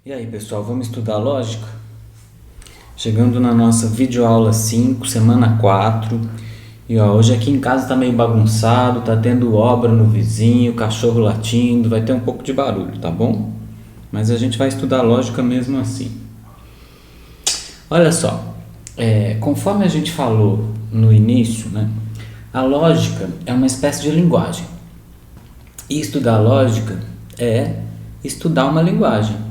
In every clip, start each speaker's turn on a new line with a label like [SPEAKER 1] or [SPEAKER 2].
[SPEAKER 1] E aí, pessoal, vamos estudar lógica? Chegando na nossa videoaula 5, semana 4. E ó, hoje aqui em casa tá meio bagunçado, tá tendo obra no vizinho, cachorro latindo, vai ter um pouco de barulho, tá bom? Mas a gente vai estudar lógica mesmo assim. Olha só, conforme a gente falou no início, né, a lógica é uma espécie de linguagem. E estudar lógica é estudar uma linguagem.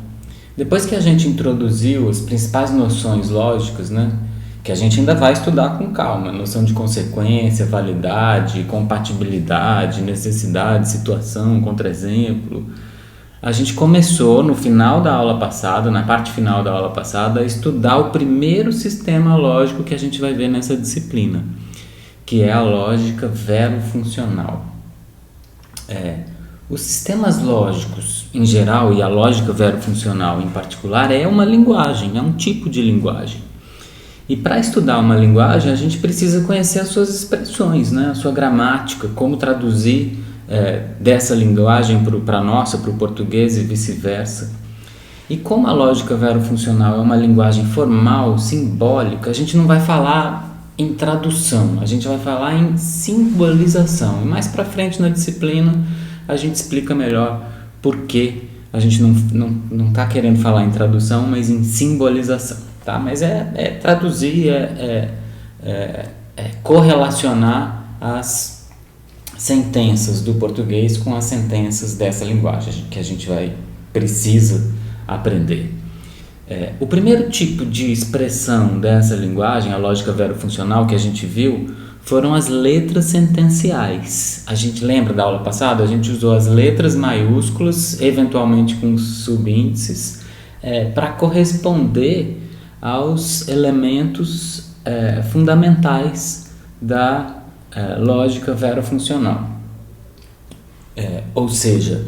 [SPEAKER 1] Depois que a gente introduziu as principais noções lógicas, né, que a gente ainda vai estudar com calma, noção de consequência, validade, compatibilidade, necessidade, situação, contra-exemplo, a gente começou no final da aula passada, na parte final da aula passada, a estudar o primeiro sistema lógico que a gente vai ver nessa disciplina, que é a lógica verofuncional. Os sistemas lógicos em geral e a lógica verofuncional em particular é uma linguagem, é um tipo de linguagem. E para estudar uma linguagem a gente precisa conhecer as suas expressões, né? A sua gramática, como traduzir dessa linguagem para a nossa, para o português e vice-versa. E como a lógica verofuncional é uma linguagem formal, simbólica, a gente não vai falar em tradução, a gente vai falar em simbolização. E mais para frente na disciplina a gente explica melhor por que a gente não está querendo falar em tradução, mas em simbolização, tá? Mas traduzir, correlacionar as sentenças do português com as sentenças dessa linguagem que a gente precisa aprender. O primeiro tipo de expressão dessa linguagem, a lógica verofuncional que a gente viu, foram as letras sentenciais. A gente lembra da aula passada? A gente usou as letras maiúsculas, eventualmente com subíndices, para corresponder aos elementos fundamentais da lógica verofuncional. Ou seja,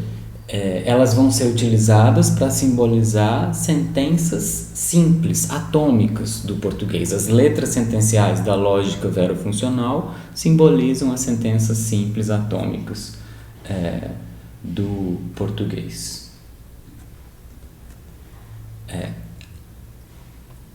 [SPEAKER 1] elas vão ser utilizadas para simbolizar sentenças simples, atômicas do português. As letras sentenciais da lógica verofuncional simbolizam as sentenças simples, atômicas do português.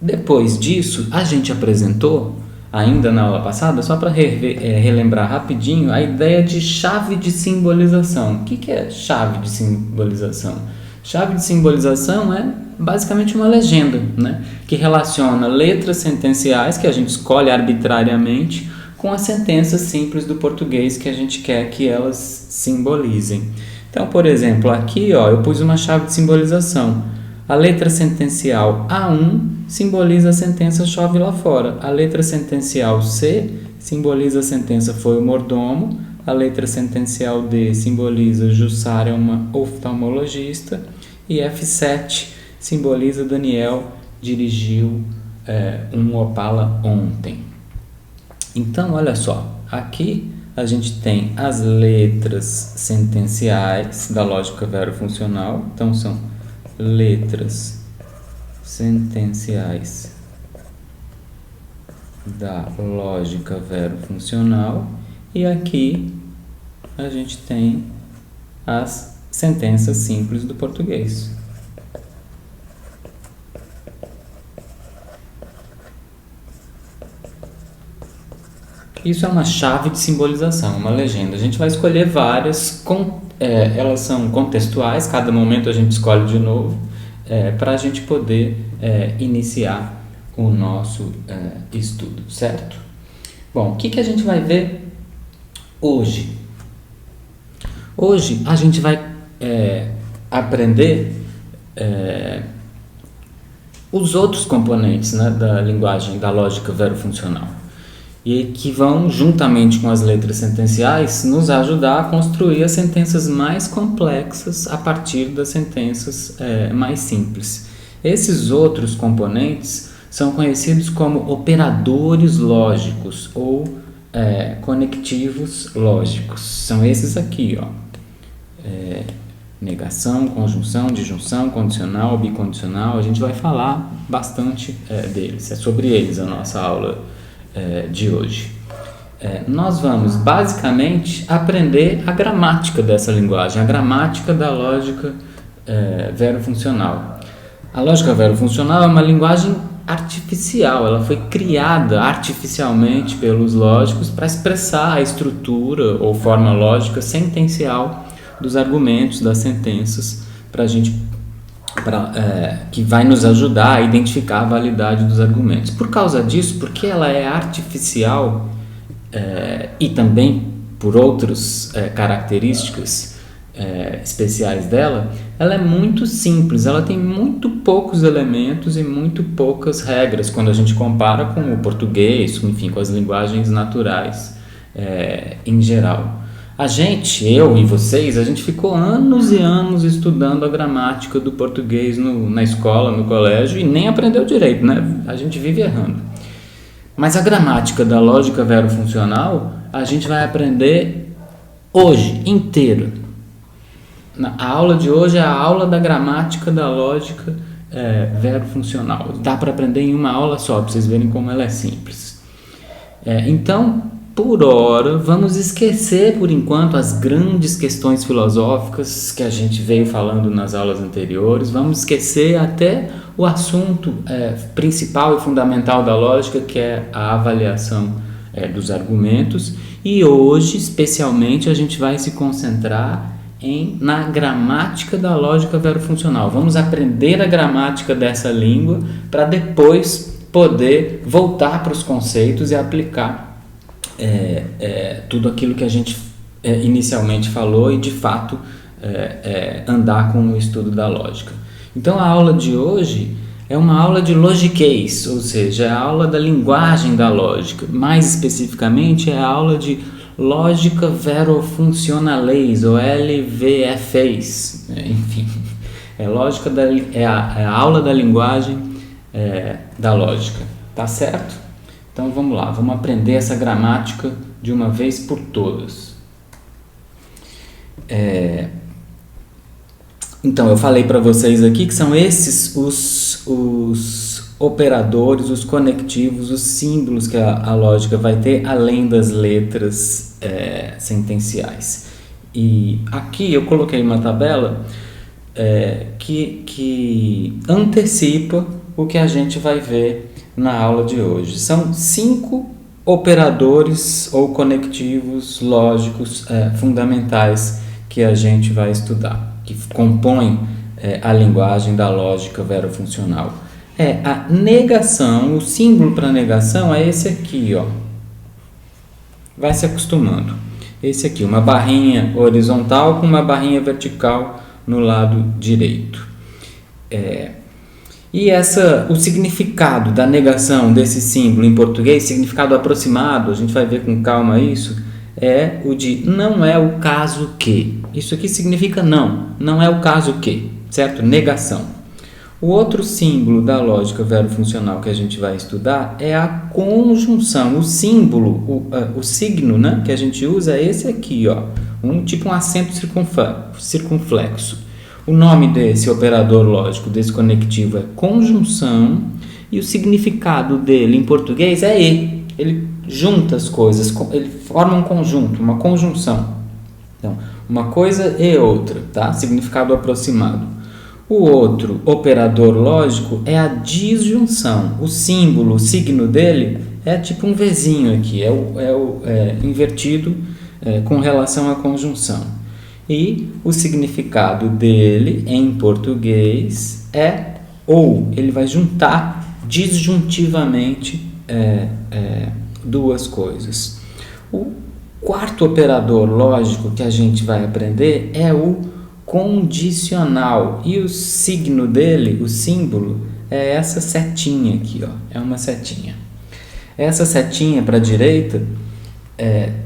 [SPEAKER 1] Depois disso, a gente apresentou, ainda na aula passada, só para relembrar rapidinho, a ideia de chave de simbolização. O que é chave de simbolização? Chave de simbolização é basicamente uma legenda, né, que relaciona letras sentenciais, que a gente escolhe arbitrariamente, com as sentenças simples do português que a gente quer que elas simbolizem. Então, por exemplo, aqui eu pus uma chave de simbolização. A letra sentencial A1 simboliza a sentença chove lá fora. A letra sentencial C simboliza a sentença foi o mordomo. A letra sentencial D simboliza Jussara é uma oftalmologista. E F7 simboliza Daniel dirigiu um Opala ontem. Então, olha só, aqui a gente tem as letras sentenciais da lógica verofuncional. Então, são letras sentenciais da lógica verofuncional, e aqui a gente tem as sentenças simples do português. Isso é uma chave de simbolização, uma legenda. A gente vai escolher várias, elas são contextuais, cada momento a gente escolhe de novo, para a gente poder iniciar o nosso estudo, certo? Bom, o que a gente vai ver hoje? Hoje a gente vai aprender os outros componentes, né, da linguagem, da lógica verofuncional, e que vão, juntamente com as letras sentenciais, nos ajudar a construir as sentenças mais complexas a partir das sentenças mais simples. Esses outros componentes são conhecidos como operadores lógicos ou conectivos lógicos. São esses aqui, negação, conjunção, disjunção, condicional, bicondicional. A gente vai falar bastante deles. É sobre eles a nossa aula de hoje. Nós vamos basicamente aprender a gramática dessa linguagem, a gramática da lógica verofuncional. A lógica verofuncional é uma linguagem artificial, ela foi criada artificialmente pelos lógicos para expressar a estrutura ou forma lógica sentencial dos argumentos, das sentenças, que vai nos ajudar a identificar a validade dos argumentos. Por causa disso, porque ela é artificial e também por outras características especiais dela, ela é muito simples, ela tem muito poucos elementos e muito poucas regras quando a gente compara com o português, enfim, com as linguagens naturais em geral. Eu e vocês, a gente ficou anos e anos estudando a gramática do português na escola, no colégio, e nem aprendeu direito, né? A gente vive errando. Mas a gramática da lógica verofuncional, a gente vai aprender hoje, inteiro. A aula de hoje é a aula da gramática da lógica verofuncional. Dá para aprender em uma aula só, para vocês verem como ela é simples. Então, por hora, vamos esquecer por enquanto as grandes questões filosóficas que a gente veio falando nas aulas anteriores. Vamos esquecer até o assunto principal e fundamental da lógica, que é a avaliação dos argumentos. E hoje, especialmente, a gente vai se concentrar na gramática da lógica verofuncional. Vamos aprender a gramática dessa língua para depois poder voltar para os conceitos e aplicar tudo aquilo que a gente inicialmente falou e de fato andar com o estudo da lógica. Então a aula de hoje é uma aula de logiquês, ou seja, é a aula da linguagem da lógica. Mais especificamente é a aula de lógica verofuncionalês, ou LVFs, enfim, é a aula da linguagem da lógica, tá certo? Então vamos lá, vamos aprender essa gramática de uma vez por todas. Então eu falei para vocês aqui que são esses os operadores, os conectivos, os símbolos que a lógica vai ter, além das letras sentenciais. E aqui eu coloquei uma tabela que antecipa o que a gente vai ver na aula de hoje. São 5 operadores ou conectivos lógicos fundamentais que a gente vai estudar, que compõem a linguagem da lógica verofuncional. A negação, o símbolo para negação é esse aqui, ó. Vai se acostumando. Esse aqui, uma barrinha horizontal com uma barrinha vertical no lado direito. E o significado da negação desse símbolo em português, significado aproximado, a gente vai ver com calma isso, é o de não é o caso que. Isso aqui significa não é o caso que, certo? Negação. O outro símbolo da lógica verofuncional que a gente vai estudar é a conjunção. O símbolo, o signo, né, que a gente usa é esse aqui, ó, tipo um acento circunflexo. O nome desse operador lógico, desse conectivo, é conjunção, e o significado dele em português é e. Ele junta as coisas, ele forma um conjunto, uma conjunção. Então, uma coisa e outra, tá? Significado aproximado. O outro operador lógico é a disjunção. O símbolo, o signo dele é tipo um Vzinho aqui, invertido com relação à conjunção. E o significado dele em português é ou. Ele vai juntar disjuntivamente duas coisas. O quarto operador lógico que a gente vai aprender é o condicional, e o signo dele, o símbolo, é essa setinha aqui, ó, é uma setinha. Essa setinha para a direita,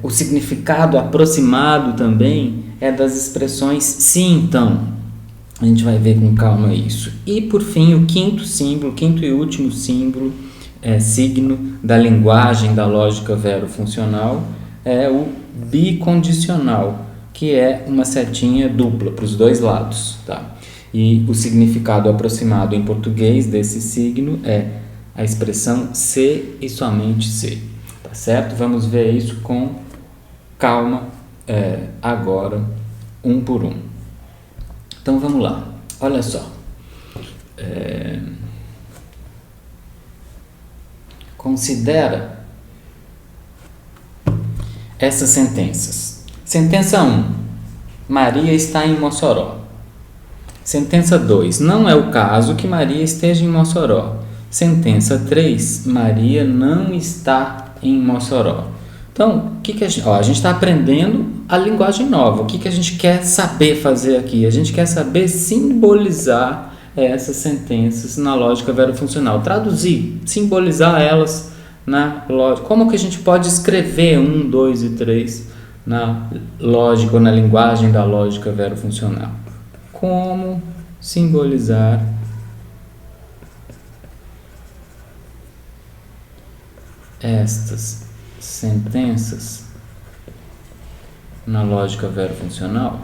[SPEAKER 1] o significado aproximado também é das expressões sim, então. A gente vai ver com calma isso. E por fim, o quinto e último símbolo, signo da linguagem da lógica verofuncional, é o bicondicional, que é uma setinha dupla para os dois lados, tá? E o significado aproximado em português desse signo é a expressão se e somente se, tá certo? Vamos ver isso com calma agora, um por um. Então vamos lá, olha só. considera essas sentenças. Sentença 1. Maria está em Mossoró. Sentença 2. Não é o caso que Maria esteja em Mossoró. Sentença 3. Maria não está em Mossoró. Então, o que a gente está aprendendo a linguagem nova. O que a gente quer saber fazer aqui? A gente quer saber simbolizar essas sentenças na lógica verofuncional. Traduzir, simbolizar elas na lógica. Como que a gente pode escrever 1, 2 e 3 na lógica ou na linguagem da lógica verofuncional? Como simbolizar estas sentenças na lógica verofuncional?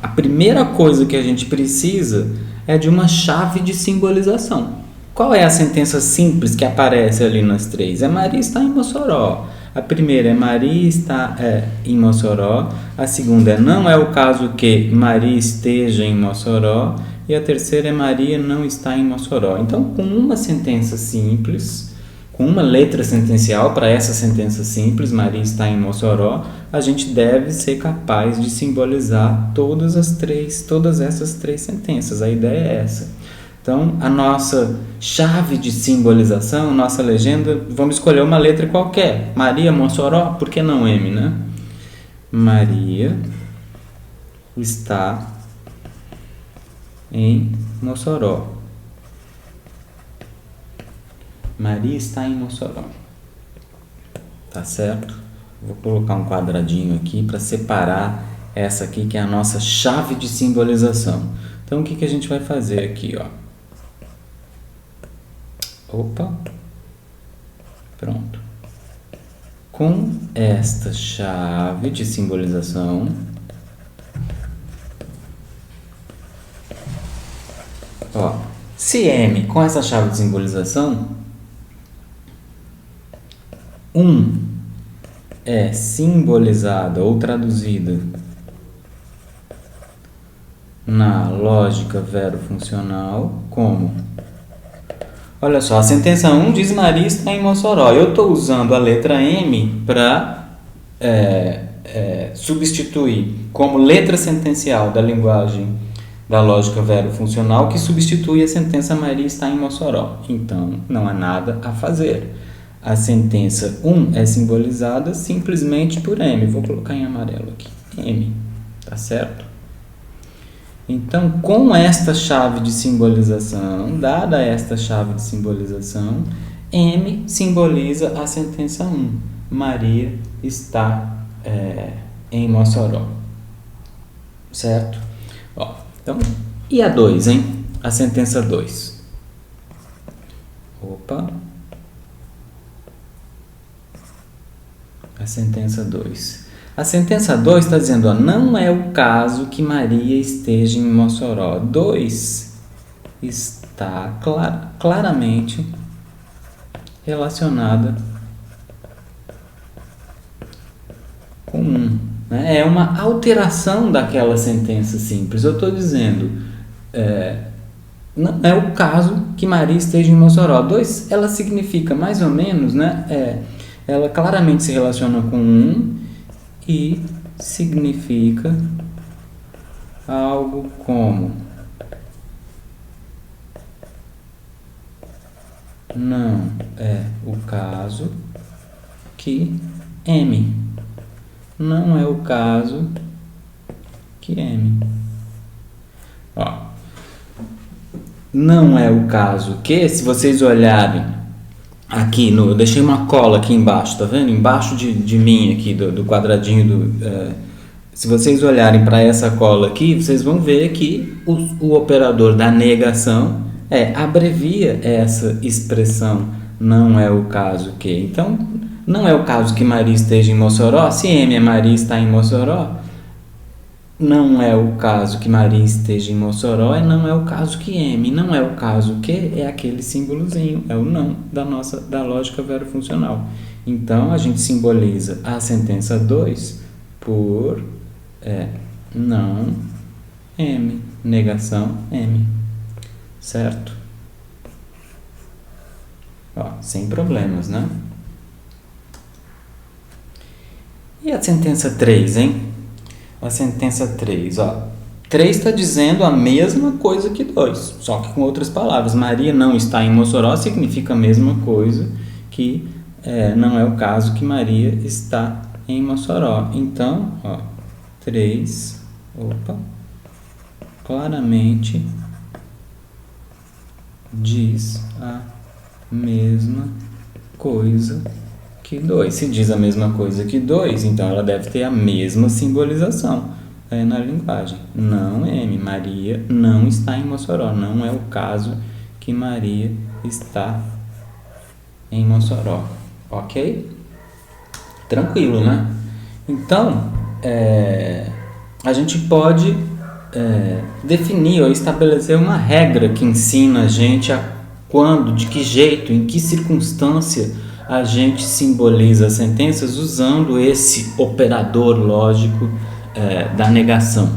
[SPEAKER 1] A primeira coisa que a gente precisa é de uma chave de simbolização. Qual é a sentença simples que aparece ali nas três? Maria está em Mossoró. A primeira é Maria está em Mossoró. A segunda não é o caso que Maria esteja em Mossoró. E a terceira é Maria não está em Mossoró. Então, com uma sentença simples, com uma letra sentencial para essa sentença simples, Maria está em Mossoró, a gente deve ser capaz de simbolizar todas essas três sentenças. A ideia é essa. Então, a nossa chave de simbolização, nossa legenda, vamos escolher uma letra qualquer. Maria, Mossoró, por que não M, né? Maria está em Mossoró. Maria está em Mossoró. Tá certo? Vou colocar um quadradinho aqui para separar essa aqui, que é a nossa chave de simbolização. Então, o que a gente vai fazer aqui, ó? Opa, pronto. Com esta chave de simbolização, se M com essa chave de simbolização, 1 é simbolizada ou traduzida na lógica verofuncional como... Olha só, a sentença 1 diz Maria está em Mossoró. Eu estou usando a letra M para substituir como letra sentencial da linguagem da lógica verofuncional, que substitui a sentença Maria está em Mossoró. Então, não há nada a fazer. A sentença 1 é simbolizada simplesmente por M. Vou colocar em amarelo aqui. M, tá certo? Então, com esta chave de simbolização, dada esta chave de simbolização, M simboliza a sentença 1. Maria está em Mossoró. Certo? Então, e a 2, hein? A sentença 2. Opa. A sentença 2. A sentença 2 está dizendo, não é o caso que Maria esteja em Mossoró. 2 está claramente relacionada com 1. Né? É uma alteração daquela sentença simples. Eu estou dizendo, não é o caso que Maria esteja em Mossoró. 2, ela significa mais ou menos, né? Ela claramente se relaciona com 1 e significa algo como não é o caso que M. Não é o caso que M. Não é o caso que, se vocês olharem aqui, eu deixei uma cola aqui embaixo, tá vendo? Embaixo de mim aqui, do quadradinho se vocês olharem para essa cola aqui, vocês vão ver que o operador da negação abrevia essa expressão, não é o caso que. Então, não é o caso que Maria esteja em Mossoró. Se M é Maria está em Mossoró, não é o caso que Maria esteja em Mossoró, não é o caso que M. Não é o caso que é aquele símbolozinho, é o não da lógica verofuncional. Então, a gente simboliza a sentença 2 por não M. negação M, certo? Ó, sem problemas, né? E a sentença 3, hein? A sentença 3, ó. 3 está dizendo a mesma coisa que 2, só que com outras palavras. Maria não está em Mossoró significa a mesma coisa que não é o caso que Maria está em Mossoró. Então, ó, 3, claramente diz a mesma coisa que 2. Se diz a mesma coisa que 2, então ela deve ter a mesma simbolização na linguagem. Não M, Maria não está em Mossoró. Não é o caso que Maria está em Mossoró. Ok? Tranquilo, né? Então, a gente pode definir ou estabelecer uma regra que ensina a gente a quando, de que jeito, em que circunstância a gente simboliza as sentenças usando esse operador lógico da negação.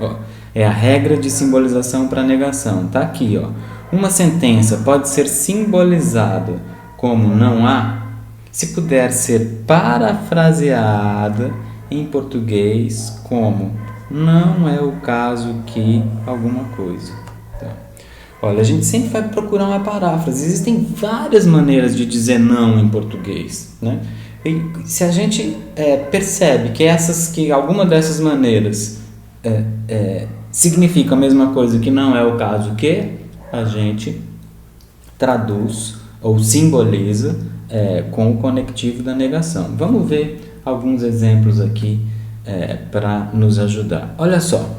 [SPEAKER 1] Ó, é a regra de simbolização para negação. Tá aqui, ó. Uma sentença pode ser simbolizada como não há se puder ser parafraseada em português como não é o caso que alguma coisa. Tá? Olha, a gente sempre vai procurar uma paráfrase. Existem várias maneiras de dizer não em português, né? E se a gente percebe que alguma dessas maneiras significa a mesma coisa que não é o caso que, a gente traduz ou simboliza com o conectivo da negação. Vamos ver alguns exemplos aqui para nos ajudar. Olha só,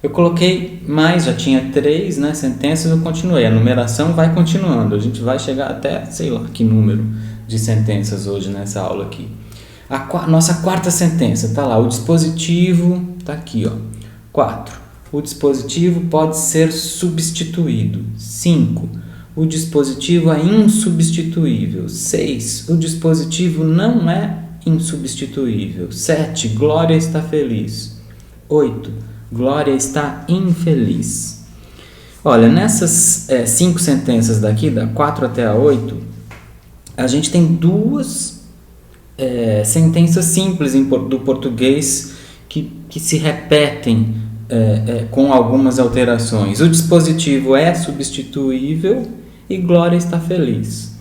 [SPEAKER 1] eu coloquei mais, já tinha 3 sentenças, eu continuei. A numeração vai continuando, a gente vai chegar até, sei lá, que número de sentenças hoje nessa aula aqui. Nossa quarta sentença, tá lá, o dispositivo, tá aqui, ó, 4. O dispositivo pode ser substituído. 5. O dispositivo é insubstituível. 6. O dispositivo não é insubstituível. 7. Glória está feliz. 8. Glória está infeliz. Olha, nessas 5 sentenças daqui, da 4 até a 8, a gente tem 2 sentenças simples do português que se repetem com algumas alterações. O dispositivo é substituível e Glória está feliz.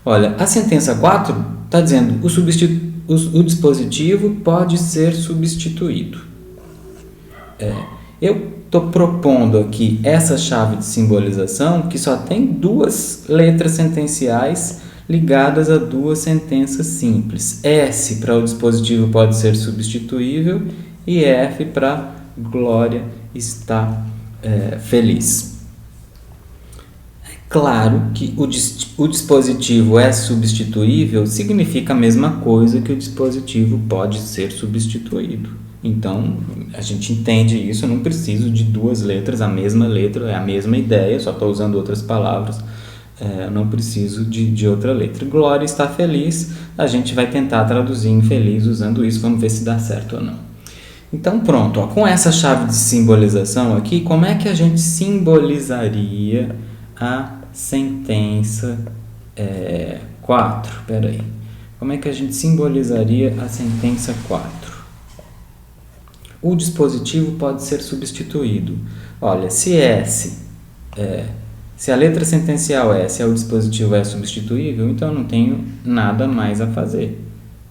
[SPEAKER 1] Olha, a sentença 4 está dizendo o dispositivo pode ser substituído. Eu estou propondo aqui essa chave de simbolização que só tem 2 letras sentenciais ligadas a 2 sentenças simples. S para o dispositivo pode ser substituível e F para Glória está feliz. É claro que o dispositivo é substituível significa a mesma coisa que o dispositivo pode ser substituído. Então, a gente entende isso, eu não preciso de 2 letras, a mesma letra, é a mesma ideia, só estou usando outras palavras. Não preciso de outra letra. Glória está feliz, a gente vai tentar traduzir infeliz usando isso, vamos ver se dá certo ou não. Então pronto, ó, com essa chave de simbolização aqui, como é que a gente simbolizaria a sentença 4? Peraí, como é que a gente simbolizaria a sentença 4? O dispositivo pode ser substituído. Olha, se a letra sentencial S é o dispositivo é substituível, então eu não tenho nada mais a fazer.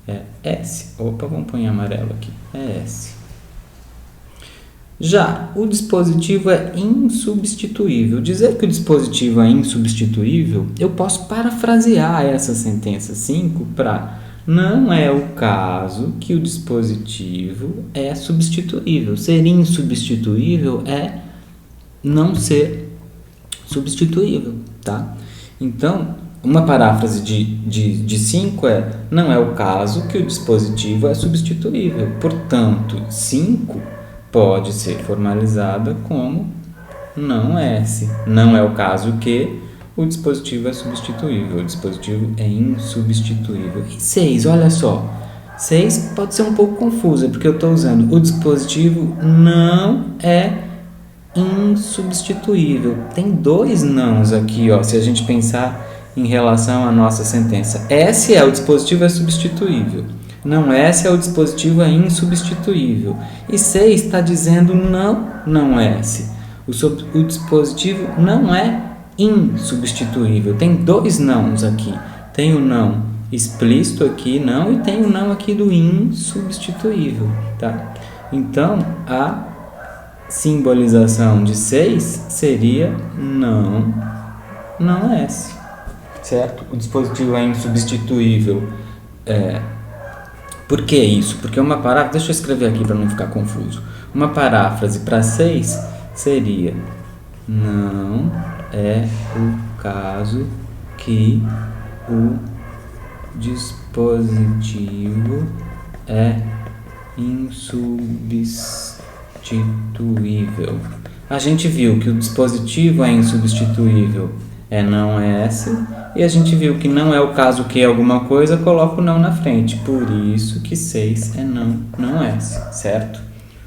[SPEAKER 1] É S. Opa, vamos pôr em amarelo aqui. É S. Já o dispositivo é insubstituível. Dizer que o dispositivo é insubstituível, eu posso parafrasear essa sentença 5 para não é o caso que o dispositivo é substituível. Ser insubstituível é não ser substituível, tá? Então, uma paráfrase de 5 não é o caso que o dispositivo é substituível. Portanto, 5 pode ser formalizada como não S. Não é o caso que o dispositivo é substituível. O dispositivo é insubstituível. E 6, olha só. 6 pode ser um pouco confusa, porque eu estou usando o dispositivo não é insubstituível. Tem dois nãos aqui, ó, se a gente pensar em relação à nossa sentença. S é o dispositivo é substituível. Não S é o dispositivo é insubstituível. E C está dizendo não S. O dispositivo não é insubstituível. Tem dois nãos aqui. Tem o não explícito aqui, não, e tem o não aqui do insubstituível, tá? Então, a simbolização de 6 seria não S, certo? O dispositivo é insubstituível. Por que isso? Porque uma paráfrase, deixa eu escrever aqui para não ficar confuso. Uma paráfrase para 6 seria: não é o caso que o dispositivo é insubstituível. A gente viu que o dispositivo é insubstituível é não S, e a gente viu que não é o caso que alguma coisa, coloca o não na frente. Por isso que 6 é não S, certo?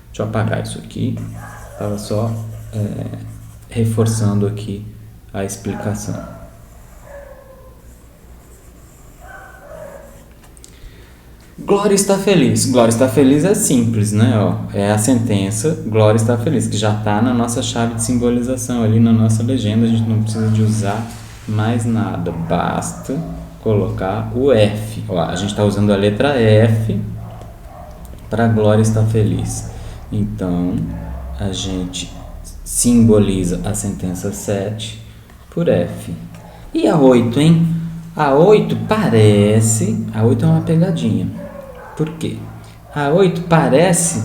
[SPEAKER 1] Deixa eu apagar isso aqui. Estava só reforçando aqui a explicação. Glória está feliz. Glória está feliz é simples, né? É a sentença Glória está feliz, que já está na nossa chave de simbolização ali na nossa legenda. A gente não precisa de usar mais nada. Basta colocar o F. A gente está usando a letra F para Glória está feliz. Então, a gente simboliza a sentença 7 por F. E a 8, hein? A 8 parece... A 8 é uma pegadinha. Por quê? A 8 parece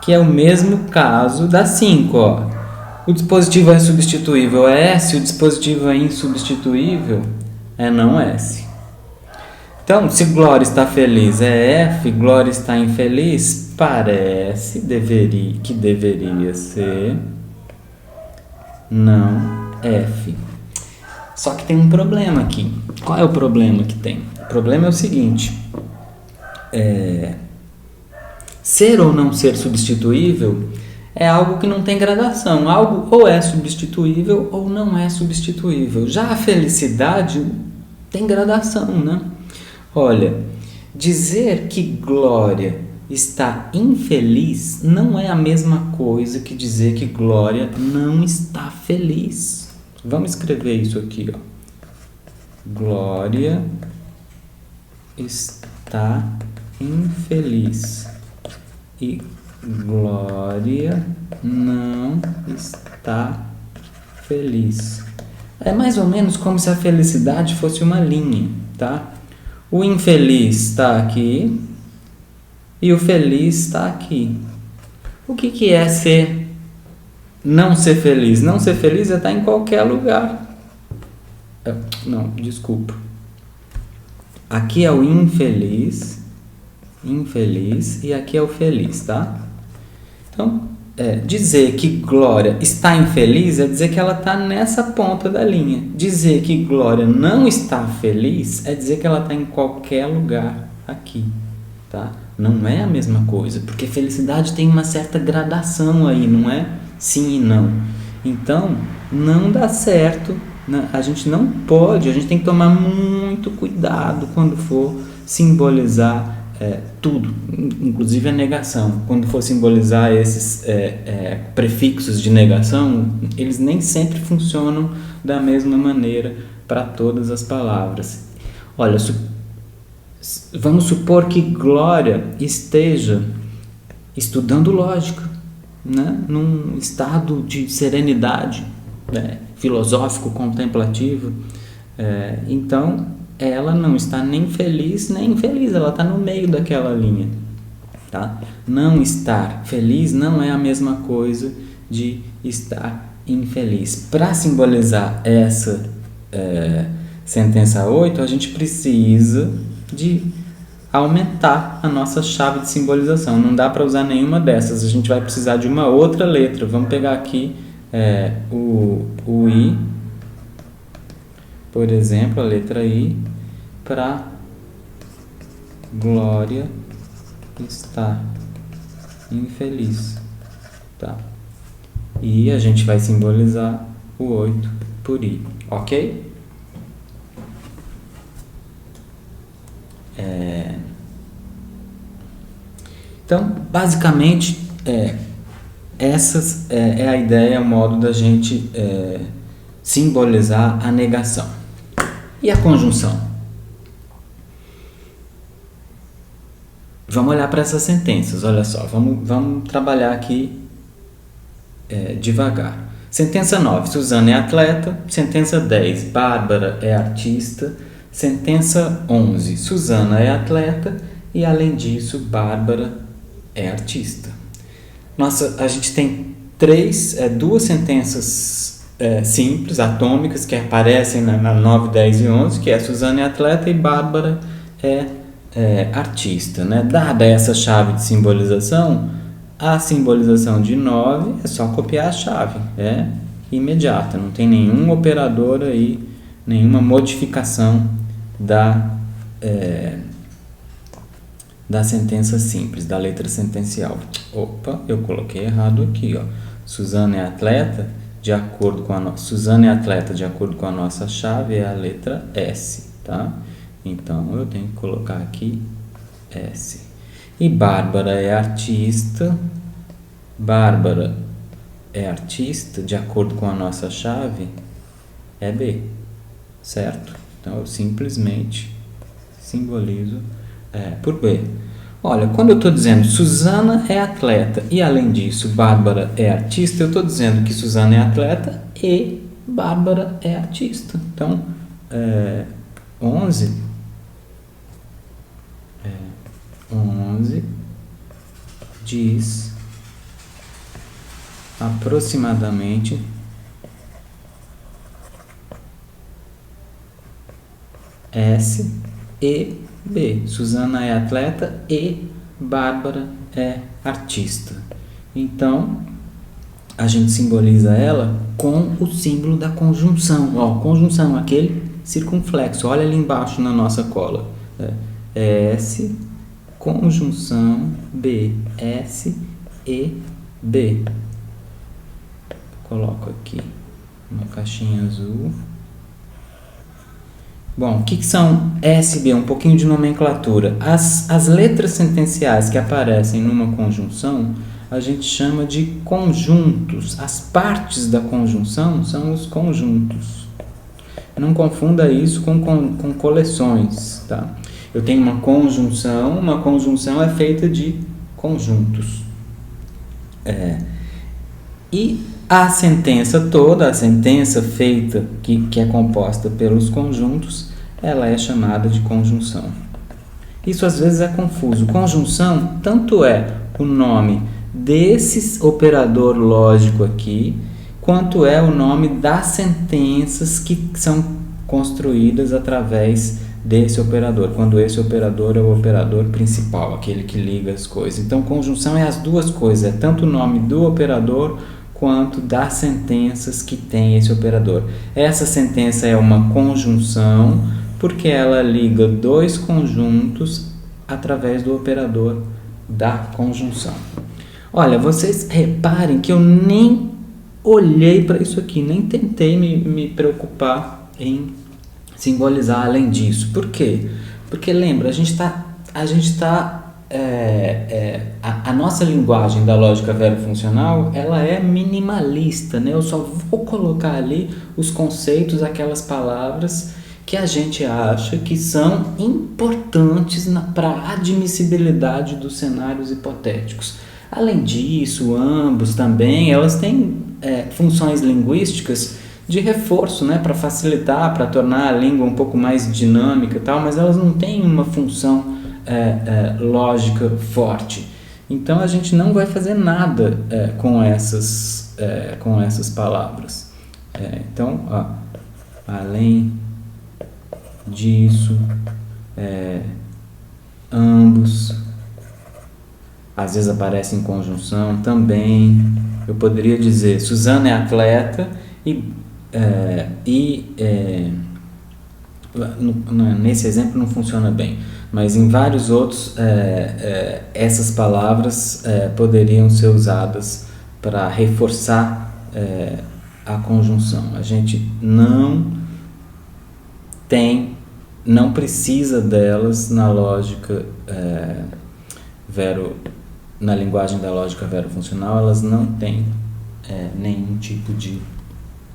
[SPEAKER 1] que é o mesmo caso da 5, ó. O dispositivo é substituível é S, o dispositivo é insubstituível é não S. Então, se Glória está feliz é F, Glória está infeliz, parece que deveria ser não F. Só que tem um problema aqui. Qual é o problema que tem? O problema é o seguinte: ser ou não ser substituível é algo que não tem gradação. Algo ou é substituível ou não é substituível. Já a felicidade tem gradação, né? Olha, dizer que Glória está infeliz não é a mesma coisa que dizer que Glória não está feliz. Vamos escrever isso aqui, ó. Glória está infeliz e Glória não está feliz. É mais ou menos como se a felicidade fosse uma linha, tá? O infeliz está aqui e o feliz está aqui. O que é não ser feliz? Não ser feliz é estar em qualquer lugar. Não, desculpa. Aqui é o infeliz, e aqui é o feliz, tá? Então, dizer que Glória está infeliz é dizer que ela está nessa ponta da linha. Dizer que Glória não está feliz é dizer que ela está em qualquer lugar aqui, tá? Não é a mesma coisa, porque felicidade tem uma certa gradação aí, não é sim e não. Então, não dá certo, né? A gente não pode, a gente tem que tomar muito cuidado quando for simbolizar tudo, inclusive a negação. Quando for simbolizar esses prefixos de negação, eles nem sempre funcionam da mesma maneira para todas as palavras. Olha, vamos supor que Glória esteja estudando lógica, né? Num estado de serenidade, filosófico, contemplativo. Então, ela não está nem feliz nem infeliz, ela está no meio daquela linha, tá? Não estar feliz não é a mesma coisa de estar infeliz. Para simbolizar essa sentença 8, a gente precisa de aumentar a nossa chave de simbolização. Não dá para usar nenhuma dessas, a gente vai precisar de uma outra letra. Vamos pegar aqui o I, por exemplo, a letra I, para Glória está infeliz, tá? e a gente vai simbolizar o 8 por I, ok? Então, basicamente, essa é a ideia, o modo da gente simbolizar a negação. E a conjunção? Vamos olhar para essas sentenças, olha só, vamos trabalhar aqui devagar. Sentença 9, Suzana é atleta. Sentença 10, Bárbara é artista. Sentença 11, Suzana é atleta e, além disso, Bárbara é artista. A gente tem duas sentenças simples, atômicas, que aparecem na 9, 10 e 11, que é Suzana é atleta e Bárbara é artista, né? Dada essa chave de simbolização, a simbolização de 9 é só copiar a chave, é imediata, não tem nenhum operador aí, nenhuma modificação da sentença simples, da letra sentencial. Opa, eu coloquei errado aqui, ó. Suzana é atleta, de acordo com a nossa chave, é a letra S, tá? Então, eu tenho que colocar aqui S. E Bárbara é artista. Bárbara é artista, de acordo com a nossa chave, é B, certo? Então, eu simplesmente simbolizo por B. Olha, quando eu estou dizendo Suzana é atleta e, além disso, Bárbara é artista, eu estou dizendo que Suzana é atleta e Bárbara é artista. Então, 11 diz aproximadamente S e B. Suzana é atleta e Bárbara é artista. Então, a gente simboliza ela com o símbolo da conjunção. Ó, conjunção, aquele circunflexo. Olha ali embaixo na nossa cola. S, conjunção B. S e B. Coloco aqui uma caixinha azul. Bom, o que são S e B? Um pouquinho de nomenclatura. As letras sentenciais que aparecem numa conjunção, a gente chama de conjuntos. As partes da conjunção são os conjuntos. Não confunda isso com coleções, tá? Eu tenho uma conjunção é feita de conjuntos. E a sentença toda, a sentença feita, que é composta pelos conjuntos, ela é chamada de conjunção. Isso às vezes é confuso. Conjunção tanto é o nome desse operador lógico aqui, quanto é o nome das sentenças que são construídas através desse operador, quando esse operador é o operador principal, aquele que liga as coisas. Então, conjunção é as duas coisas, é tanto o nome do operador quanto das sentenças que tem esse operador. Essa sentença é uma conjunção porque ela liga dois conjuntos através do operador da conjunção. Olha, vocês reparem que eu nem olhei para isso aqui, nem tentei me preocupar em simbolizar além disso. Por quê? Porque lembra, a nossa linguagem da lógica vero-funcional, ela é minimalista, né? Eu só vou colocar ali os conceitos, aquelas palavras que a gente acha que são importantes para a admissibilidade dos cenários hipotéticos. Além disso, ambos também, elas têm funções linguísticas de reforço, né? Para facilitar, para tornar a língua um pouco mais dinâmica e tal, mas elas não têm uma função lógica forte. Então a gente não vai fazer nada com essas palavras. Então, além disso, ambos, às vezes aparece em conjunção também. Eu poderia dizer Suzana é atleta nesse exemplo não funciona bem, mas em vários outros essas palavras poderiam ser usadas para reforçar a conjunção. A gente não precisa delas na lógica na linguagem da lógica verofuncional, elas não têm nenhum tipo de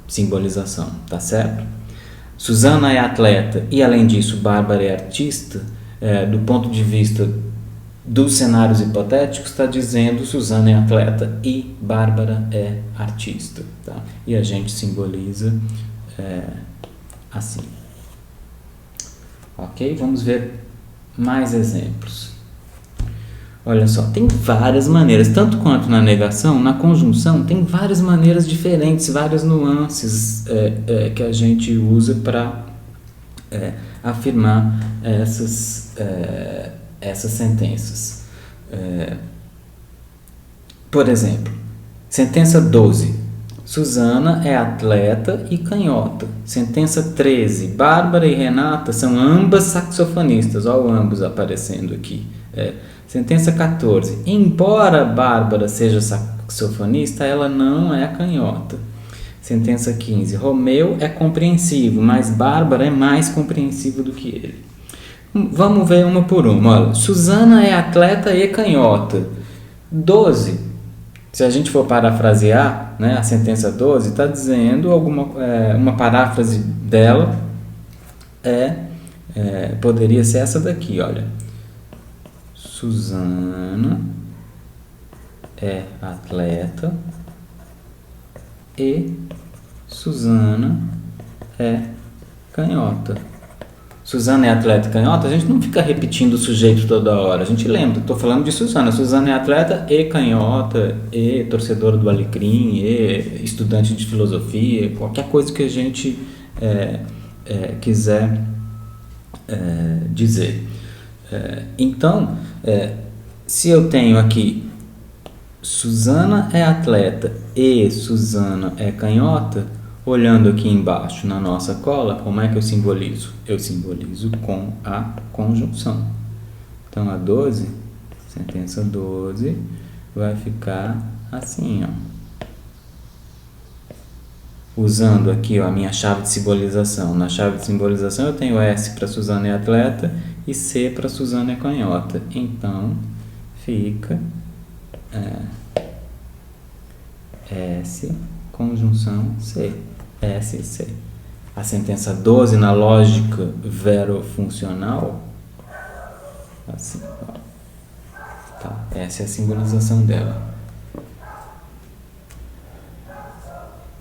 [SPEAKER 1] simbolização, tá certo? Suzana é atleta e, além disso, Bárbara é artista. Do ponto de vista dos cenários hipotéticos, está dizendo Suzana é atleta e Bárbara é artista, tá? E a gente simboliza assim. Ok? Vamos ver mais exemplos. Olha só, tem várias maneiras, tanto quanto na negação, na conjunção, tem várias maneiras diferentes, várias nuances que a gente usa para afirmar essas sentenças. Por exemplo, sentença 12. Suzana é atleta e canhota. Sentença 13. Bárbara e Renata são ambas saxofonistas. Olha o ambos aparecendo aqui. Sentença 14. Embora Bárbara seja saxofonista, ela não é canhota. Sentença 15. Romeu é compreensivo, mas Bárbara é mais compreensivo do que ele. Vamos ver uma por uma. Olha, Suzana é atleta e canhota. 12. Se a gente for parafrasear, né, a sentença 12 está dizendo uma paráfrase dela poderia ser essa daqui, olha. Suzana é atleta e Suzana é canhota. Suzana é atleta e canhota, a gente não fica repetindo o sujeito toda hora. A gente lembra, estou falando de Suzana. Suzana é atleta e canhota, e torcedora do Alecrim, e estudante de filosofia, qualquer coisa que a gente quiser dizer. Então, se eu tenho aqui Suzana é atleta e Suzana é canhota, olhando aqui embaixo na nossa cola, como é que eu simbolizo? Eu simbolizo com a conjunção. Então, a 12, sentença 12, vai ficar assim, ó. Usando aqui, ó, a minha chave de simbolização. Na chave de simbolização eu tenho S para Suzana é atleta e C para Suzana é canhota. Então, fica S, conjunção C. S e C. A sentença 12 na lógica verofuncional, assim, ó. Tá? Essa é a simbolização dela.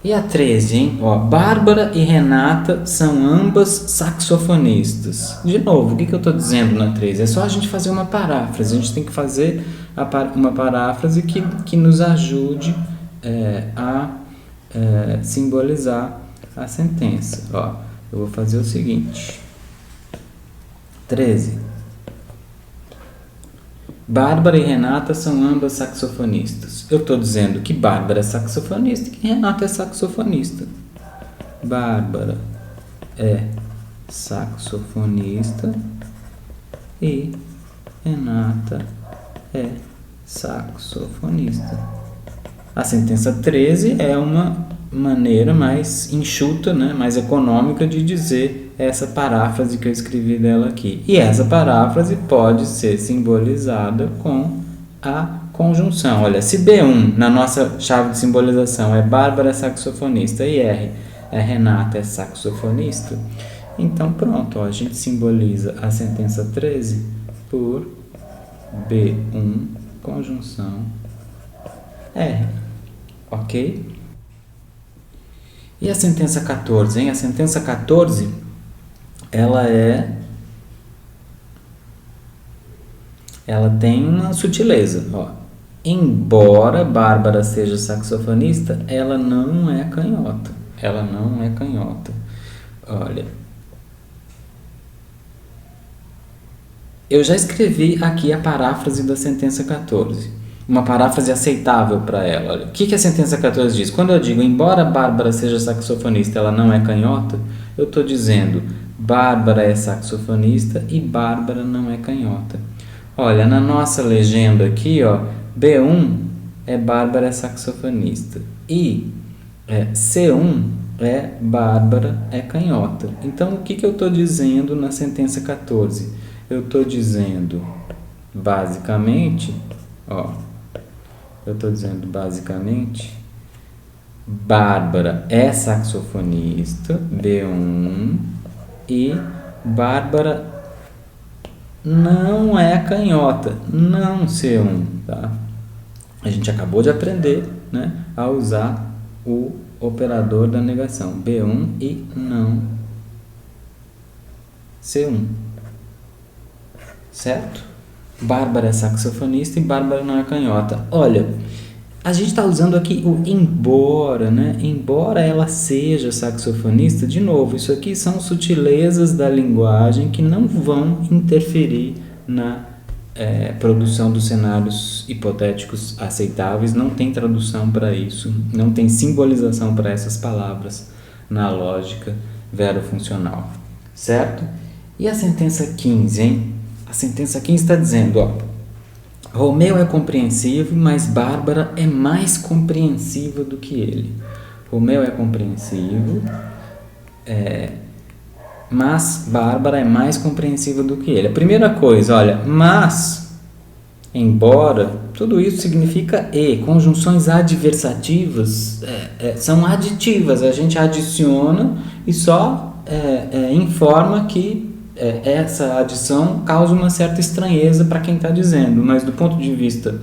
[SPEAKER 1] E a 13, hein? Ó, Bárbara e Renata são ambas saxofonistas. De novo, o que eu estou dizendo na 13? É só a gente fazer uma paráfrase. A gente tem que fazer uma paráfrase que nos ajude a simbolizar a sentença. Ó, eu vou fazer o seguinte. 13. Bárbara e Renata são ambas saxofonistas. Eu estou dizendo que Bárbara é saxofonista e que Renata é saxofonista. Bárbara é saxofonista e Renata é saxofonista. A sentença 13 é uma maneira mais enxuta, né, mais econômica de dizer essa paráfrase que eu escrevi dela aqui. E essa paráfrase pode ser simbolizada com a conjunção. Olha, se B1 na nossa chave de simbolização é Bárbara é saxofonista e R é Renata é saxofonista, então pronto, ó, a gente simboliza a sentença 13 por B1 conjunção R. Ok? E a sentença 14, hein? A sentença 14, ela tem uma sutileza, ó. Embora Bárbara seja saxofonista, ela não é canhota. Ela não é canhota. Olha, eu já escrevi aqui a paráfrase da sentença 14. Uma paráfrase aceitável para ela. Olha, o que a sentença 14 diz? Quando eu digo, embora Bárbara seja saxofonista, ela não é canhota, eu estou dizendo, Bárbara é saxofonista e Bárbara não é canhota. Olha, na nossa legenda aqui, ó, B1 é Bárbara é saxofonista e C1 é Bárbara é canhota. Então, o que eu estou dizendo na sentença 14? Eu estou dizendo, basicamente, Bárbara é saxofonista, B1, e Bárbara não é canhota, não C1, tá? A gente acabou de aprender, né, a usar o operador da negação, B1 e não C1, certo? Bárbara é saxofonista e Bárbara não é canhota. Olha, a gente está usando aqui o embora, né? Embora ela seja saxofonista, de novo, isso aqui são sutilezas da linguagem que não vão interferir na produção dos cenários hipotéticos aceitáveis. Não tem tradução para isso, não tem simbolização para essas palavras na lógica verofuncional, certo? E a sentença 15, hein? A sentença 15 está dizendo, Romeu é compreensivo, mas Bárbara é mais compreensiva do que ele. Romeu é compreensivo, mas Bárbara é mais compreensiva do que ele. A primeira coisa, olha, mas, embora, tudo isso significa e. Conjunções adversativas são aditivas. A gente adiciona e só informa que essa adição causa uma certa estranheza para quem está dizendo, mas do ponto de vista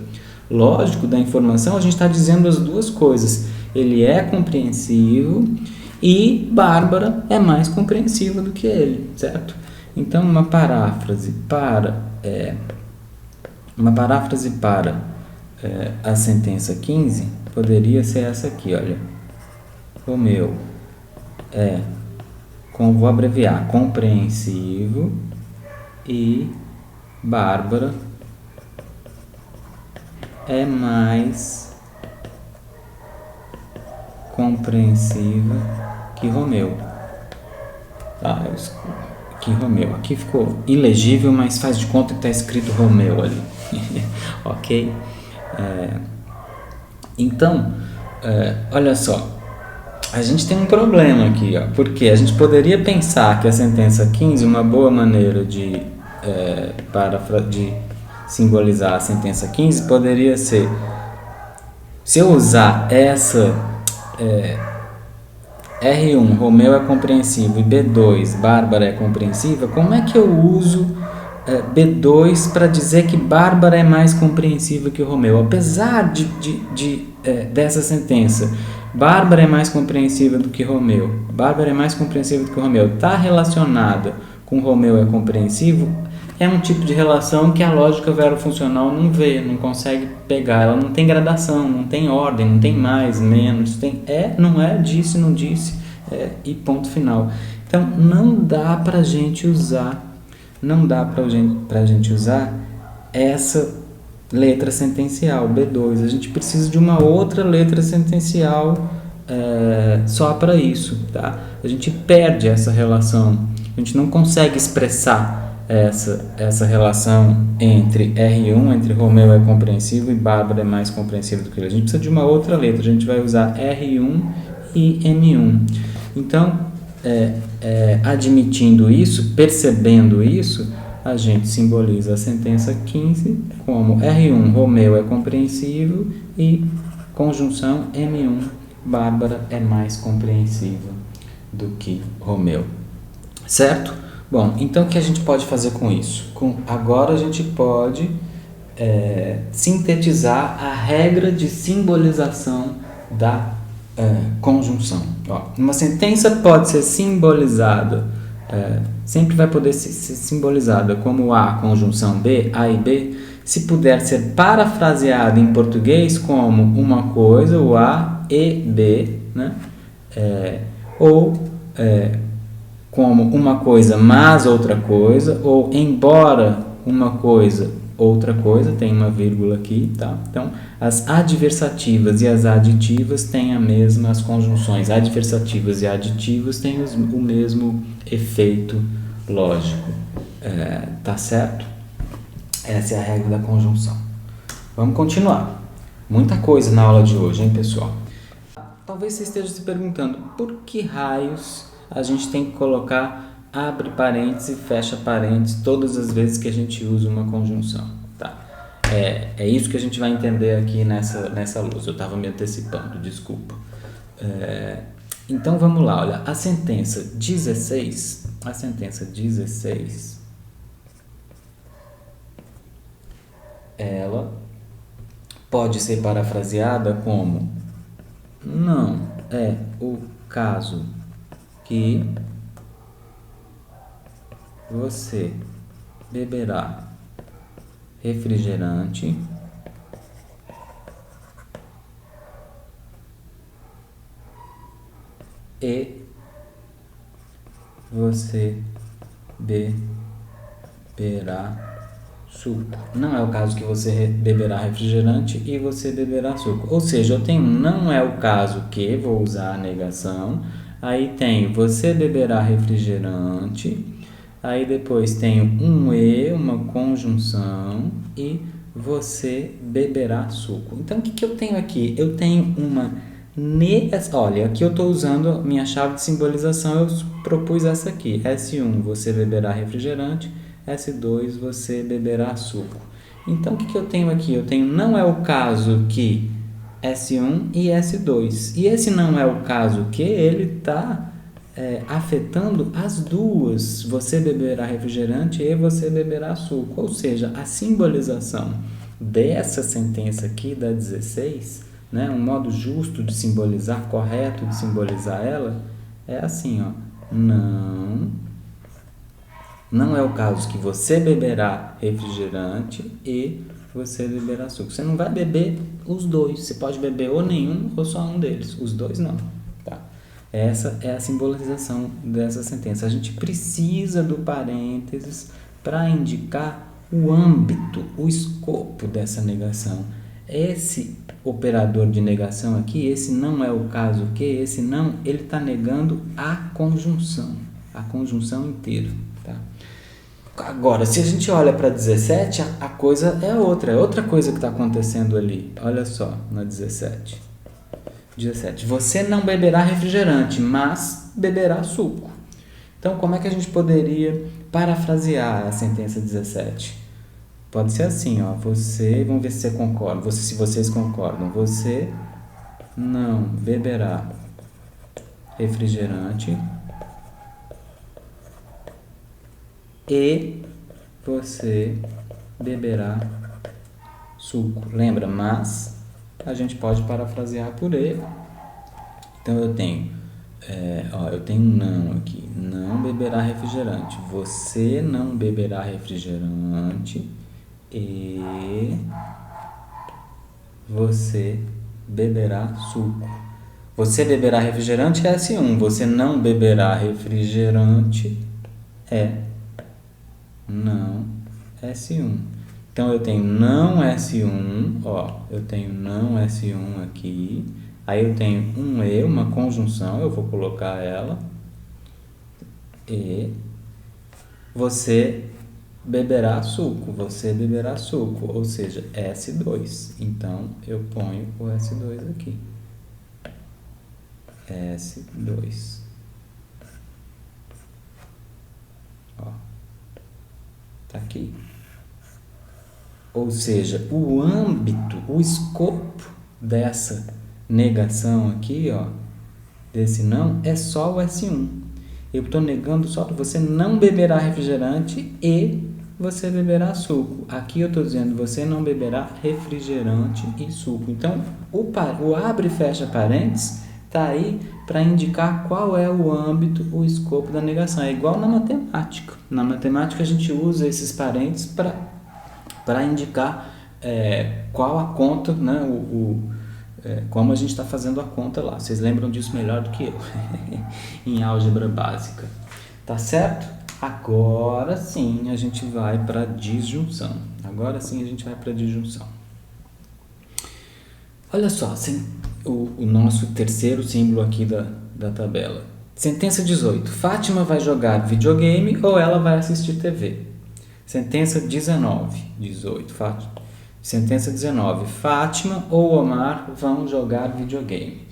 [SPEAKER 1] lógico da informação, a gente está dizendo as duas coisas. Ele é compreensivo e Bárbara é mais compreensiva do que ele, certo? Então, uma paráfrase para a sentença 15 poderia ser essa aqui, olha. Romeu vou abreviar, compreensivo, e Bárbara é mais compreensiva que Romeu. Tá, Romeu. Aqui ficou ilegível, mas faz de conta que está escrito Romeu ali. Ok? Então, olha só. A gente tem um problema aqui, porque a gente poderia pensar que a sentença 15, uma boa maneira de simbolizar a sentença 15, poderia ser, se eu usar essa R1, Romeu é compreensivo, e B2, Bárbara é compreensiva, como é que eu uso B2 para dizer que Bárbara é mais compreensiva que o Romeu? Apesar dessa sentença, Bárbara é mais compreensiva do que Romeu. Bárbara é mais compreensiva do que Romeu. Está relacionada com Romeu é compreensivo, é um tipo de relação que a lógica verofuncional não vê, não consegue pegar. Ela não tem gradação, não tem ordem, não tem mais, menos. Tem não é, disse, não disse, e ponto final. Então, não dá para a gente usar essa letra sentencial, B2. A gente precisa de uma outra letra sentencial só para isso, tá? A gente perde essa relação, a gente não consegue expressar essa relação entre R1, entre Romeu é compreensivo e Bárbara é mais compreensiva do que ele. A gente precisa de uma outra letra, a gente vai usar R1 e M1. Então, admitindo isso, percebendo isso, a gente simboliza a sentença 15 como R1, Romeu é compreensivo, e conjunção M1, Bárbara é mais compreensiva do que Romeu. Certo? Bom, então o que a gente pode fazer com isso? Agora a gente pode sintetizar a regra de simbolização da conjunção. Uma sentença pode ser simbolizada, sempre vai poder ser simbolizada como A, conjunção B, A e B, se puder ser parafraseada em português como uma coisa, o A e B, né? Ou como uma coisa mas outra coisa, ou embora uma coisa outra coisa, tem uma vírgula aqui, tá? Então, as adversativas e as aditivas têm as conjunções adversativas e aditivas têm o mesmo efeito lógico, tá certo? Essa é a regra da conjunção. Vamos continuar. Muita coisa na aula de hoje, hein, pessoal? talvez você esteja se perguntando por que raios a gente tem que colocar abre parênteses e fecha parênteses todas as vezes que a gente usa uma conjunção, tá? É isso que a gente vai entender aqui nessa luz. Eu estava me antecipando, desculpa. Então vamos lá, olha, a sentença 16, ela pode ser parafraseada como: não é o caso que você beberá refrigerante e você beberá suco. Não é o caso que você beberá refrigerante e você beberá suco. Ou seja, eu tenho não é o caso que, vou usar a negação, aí tenho você beberá refrigerante, aí depois tenho um e, uma conjunção, e você beberá suco. Então, o que eu tenho aqui? Eu tenho uma olha, aqui eu estou usando minha chave de simbolização, eu propus essa aqui. S1, você beberá refrigerante. S2, você beberá suco. Então, o que eu tenho aqui? Eu tenho não é o caso que S1 e S2. E esse não é o caso que ele está afetando as duas. Você beberá refrigerante e você beberá suco. Ou seja, a simbolização dessa sentença aqui, da 16, né, um modo justo de simbolizar, correto de simbolizar ela, é assim, ó. Não é o caso que você beberá refrigerante e você beberá suco. Você não vai beber os dois. Você pode beber ou nenhum ou só um deles. Os dois não. Tá? Essa é a simbolização dessa sentença. A gente precisa do parênteses para indicar o âmbito, o escopo dessa negação. Esse operador de negação aqui, esse não é o caso que, esse não, ele está negando a conjunção inteira. Tá? Agora, se a gente olha para 17, a coisa é outra coisa que está acontecendo ali. Olha só, na 17. 17. Você não beberá refrigerante, mas beberá suco. Então, como é que a gente poderia parafrasear a sentença 17? Pode ser assim, ó. Vamos ver se você concorda. Se vocês concordam. Você não beberá refrigerante e você beberá suco. Lembra? Mas a gente pode parafrasear por ele. Então eu tenho não aqui. Não beberá refrigerante. Você não beberá refrigerante e você beberá suco. Você beberá refrigerante é S1. Você não beberá refrigerante é não S1. Então eu tenho não S1, ó, eu tenho não S1 aqui. Aí eu tenho um e, uma conjunção, eu vou colocar ela. E você beberá suco, ou seja, S2. Então eu ponho o S2 aqui. S2. Ó. Tá aqui. Ou seja, o âmbito, o escopo dessa negação aqui, ó, desse não, é só o S1. Eu estou negando só que você não beberá refrigerante e você beberá suco. Aqui eu estou dizendo você não beberá refrigerante e suco. Então, o abre e fecha parênteses está aí para indicar qual é o âmbito, o escopo da negação. É igual na matemática. Na matemática a gente usa esses parênteses para indicar qual a conta, né, como a gente está fazendo a conta lá. Vocês lembram disso melhor do que eu, em álgebra básica. Tá certo? Agora sim a gente vai para disjunção. Olha só, o nosso terceiro símbolo aqui da tabela. Sentença 18. Fátima vai jogar videogame ou ela vai assistir TV? Sentença 18. Sentença 19. Fátima ou Omar vão jogar videogame.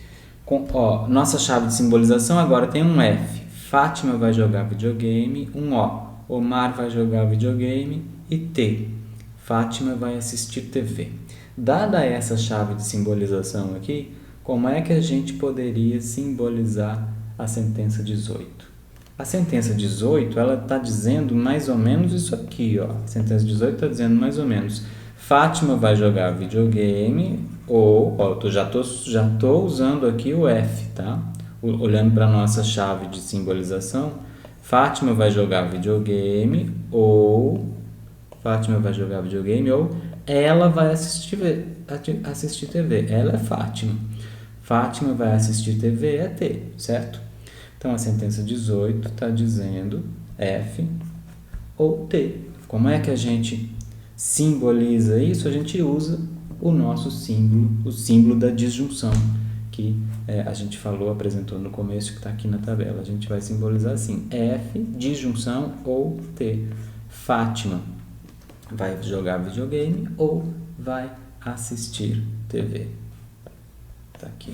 [SPEAKER 1] Nossa chave de simbolização agora tem um F. Fátima vai jogar videogame. Um O. Omar vai jogar videogame. E T. Fátima vai assistir TV. Dada essa chave de simbolização aqui, como é que a gente poderia simbolizar a sentença 18? A sentença 18, ela está dizendo mais ou menos isso aqui, ó. A sentença 18 está dizendo mais ou menos: Fátima vai jogar videogame, ou, ó, já tô usando aqui o F, tá? Olhando para a nossa chave de simbolização, Fátima vai jogar videogame, ou ela vai assistir TV. Ela é Fátima. Fátima vai assistir TV é T, certo? Então, a sentença 18 está dizendo F ou T. Como é que a gente simboliza isso? A gente usa o nosso símbolo, o símbolo da disjunção, que a gente apresentou no começo, que está aqui na tabela. A gente vai simbolizar assim: F, disjunção ou T. Fátima vai jogar videogame ou vai assistir TV. Está aqui.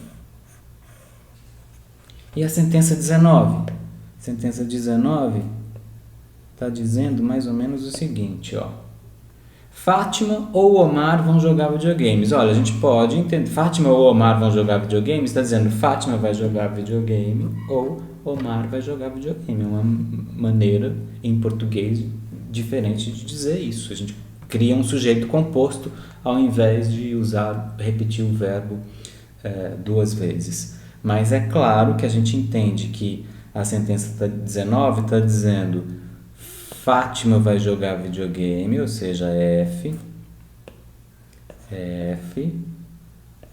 [SPEAKER 1] E a sentença 19? Sentença 19 está dizendo mais ou menos o seguinte, ó. Fátima ou Omar vão jogar videogames. Olha, a gente pode entender. Fátima ou Omar vão jogar videogames, está dizendo Fátima vai jogar videogame ou Omar vai jogar videogame. É uma maneira em português diferente de dizer isso. A gente cria um sujeito composto ao invés de repetir o verbo duas vezes. Mas é claro que a gente entende que a sentença 19 está dizendo Fátima vai jogar videogame, ou seja, F,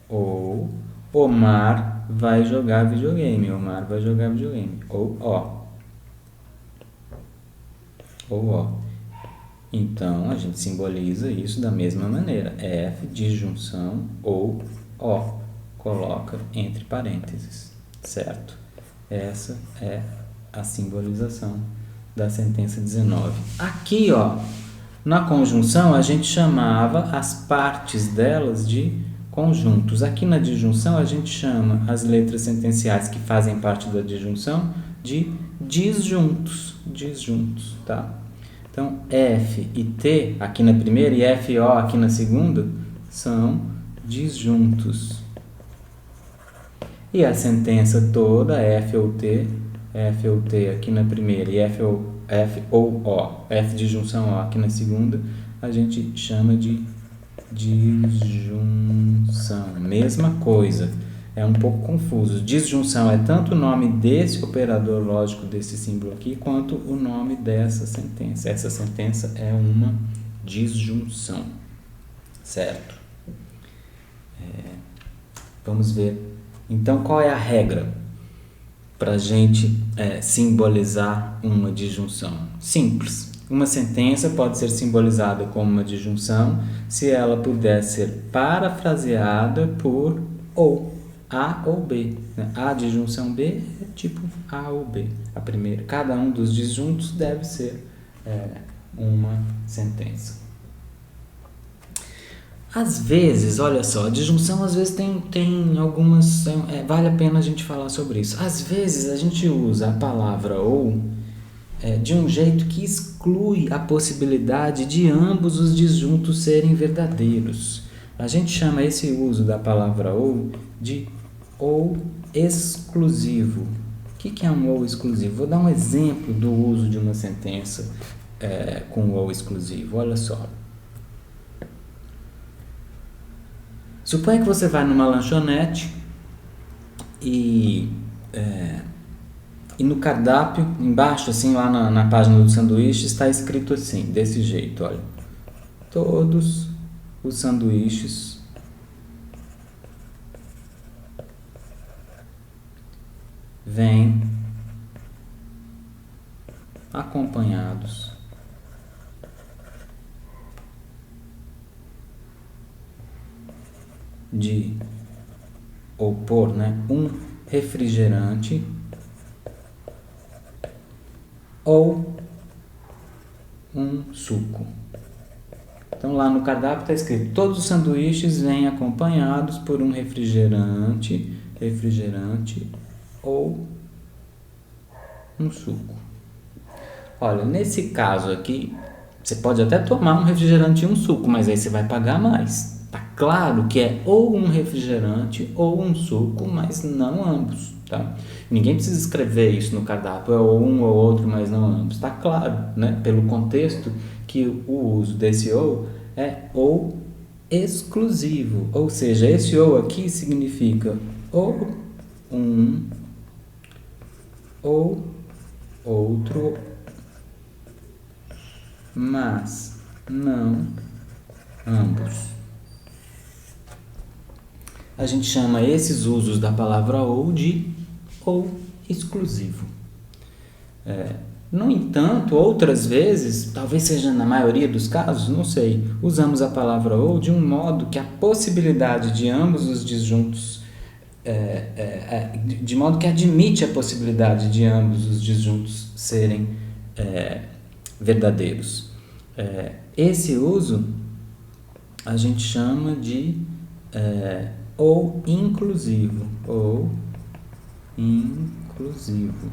[SPEAKER 1] ou Omar vai jogar videogame, ou O. Então, a gente simboliza isso da mesma maneira, F, disjunção, ou O. Coloca entre parênteses, certo? Essa é a simbolização da sentença 19. Aqui, ó, na conjunção, a gente chamava as partes delas de conjuntos. Aqui na disjunção, a gente chama as letras sentenciais que fazem parte da disjunção de disjuntos, tá? Então, F e T aqui na primeira e F e O aqui na segunda são disjuntos. E a sentença toda, F ou T aqui na primeira e F ou O, F de junção O aqui na segunda, a gente chama de disjunção. Mesma coisa, é um pouco confuso. Disjunção é tanto o nome desse operador lógico, desse símbolo aqui, quanto o nome dessa sentença. Essa sentença é uma disjunção, certo? Vamos ver. Então, qual é a regra para a gente simbolizar uma disjunção? Simples. Uma sentença pode ser simbolizada como uma disjunção se ela puder ser parafraseada por ou, A ou B. A disjunção B é tipo A ou B. A primeira. Cada um dos disjuntos deve ser uma sentença. Às vezes, olha só, a disjunção às vezes tem algumas... vale a pena a gente falar sobre isso. Às vezes a gente usa a palavra ou de um jeito que exclui a possibilidade de ambos os disjuntos serem verdadeiros. A gente chama esse uso da palavra ou de ou exclusivo. O que é um ou exclusivo? Vou dar um exemplo do uso de uma sentença com ou exclusivo. Olha só. Suponha que você vai numa lanchonete e no cardápio, embaixo, assim, lá na página do sanduíche, está escrito assim, desse jeito, olha. Todos os sanduíches vêm acompanhados de ou por um refrigerante ou um suco. Então lá no cardápio está escrito: todos os sanduíches vêm acompanhados por um refrigerante refrigerante ou um suco. Olha, nesse caso aqui, você pode até tomar um refrigerante e um suco, mas aí você vai pagar mais. Tá claro que é ou um refrigerante ou um suco, mas não ambos, tá? Ninguém precisa escrever isso no cardápio, é ou um ou outro, mas não ambos. Tá claro, né? Pelo contexto que o uso desse ou é ou exclusivo, ou seja, esse ou aqui significa ou um ou outro, mas não ambos. A gente chama esses usos da palavra ou de ou exclusivo. No entanto, outras vezes, talvez seja na maioria dos casos, não sei, usamos a palavra ou de um modo que a possibilidade de ambos os disjuntos, de modo que admite a possibilidade de ambos os disjuntos serem verdadeiros. Esse uso a gente chama de ou inclusivo, ou inclusivo.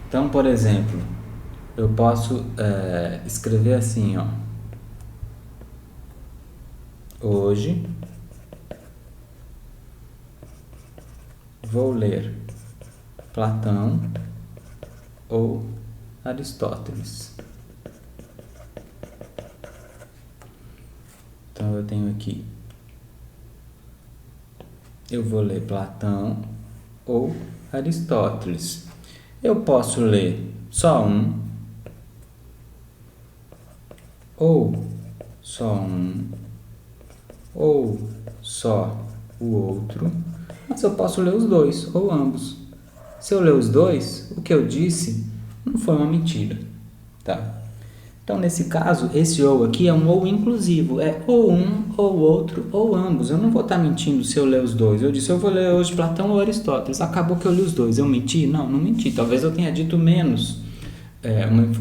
[SPEAKER 1] Então, por exemplo, eu posso escrever assim, ó. Hoje vou ler Platão ou Aristóteles. Então eu tenho aqui, eu vou ler Platão ou Aristóteles. Eu posso ler só um, ou só um, ou só o outro, mas eu posso ler os dois, ou ambos. Se eu ler os dois, o que eu disse não foi uma mentira, tá? Então, nesse caso, esse ou aqui é um ou inclusivo, é ou um, ou outro, ou ambos. Eu não vou estar mentindo se eu ler os dois. Eu disse, eu vou ler hoje Platão ou Aristóteles. Acabou que eu li os dois. Eu menti? Não, não menti. Talvez eu tenha dito menos,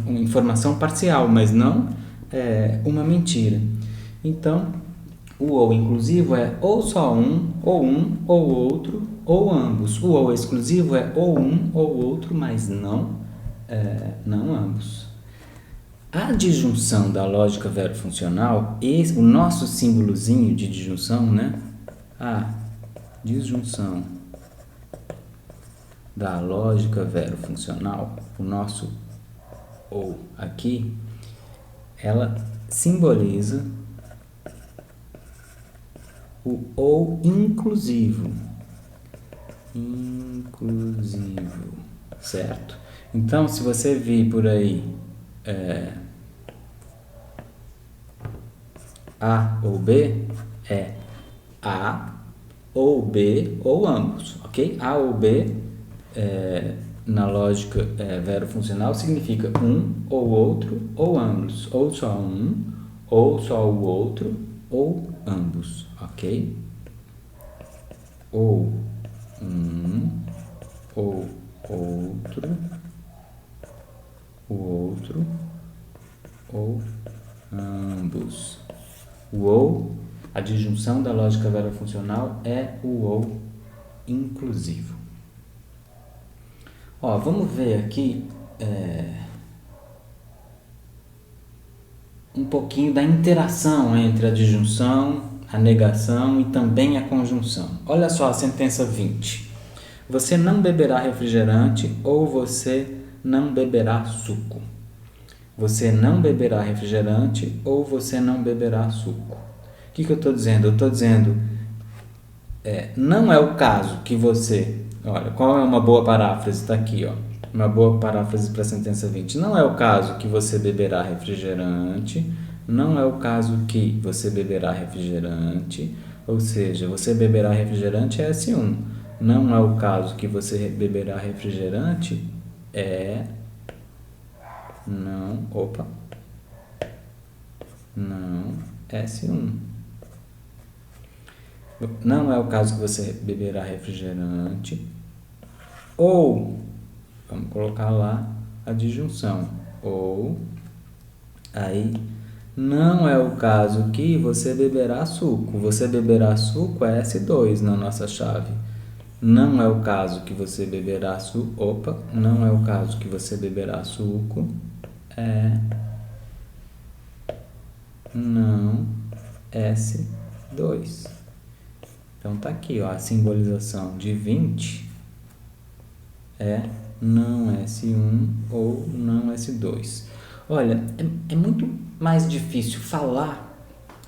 [SPEAKER 1] uma informação parcial, mas não uma mentira. Então, o ou inclusivo é ou só um, ou outro, ou ambos. O ou exclusivo é ou um, ou outro, mas não ambos. A disjunção da lógica verbo-funcional, o nosso símbolozinho de disjunção, né? A disjunção da lógica verbo-funcional, o nosso ou aqui, ela simboliza o ou inclusivo. Inclusivo, certo? Então, se você vir por aí A ou B, é A ou B ou ambos, ok? A ou B, na lógica verbo-funcional, significa um ou outro ou ambos, ou só um, ou só o outro, ou ambos, ok? Ou um, ou outro, o outro, ou ambos. O ou, a disjunção da lógica verbo-funcional é o ou inclusivo. Ó, vamos ver aqui um pouquinho da interação entre a disjunção, a negação e também a conjunção. Olha só a sentença 20. Você não beberá refrigerante ou você não beberá suco. Você não beberá refrigerante ou você não beberá suco. O que eu estou dizendo? Eu estou dizendo, não é o caso que você... Olha, qual é uma boa paráfrase? Está aqui, ó. Uma boa paráfrase para a sentença 20. Não é o caso que você beberá refrigerante, não é o caso que você beberá refrigerante, ou seja, você beberá refrigerante é S1. Não é o caso que você beberá refrigerante não S1. Não é o caso que você beberá refrigerante, ou, vamos colocar lá a disjunção, ou, aí Não é o caso que você beberá suco. Você beberá suco é S2 na nossa chave. Não é o caso que você beberá suco. Opa, não é o caso que você beberá suco. É não S2. Então tá aqui, ó, a simbolização de 20 é não S1 ou não S2. Olha, é muito mais difícil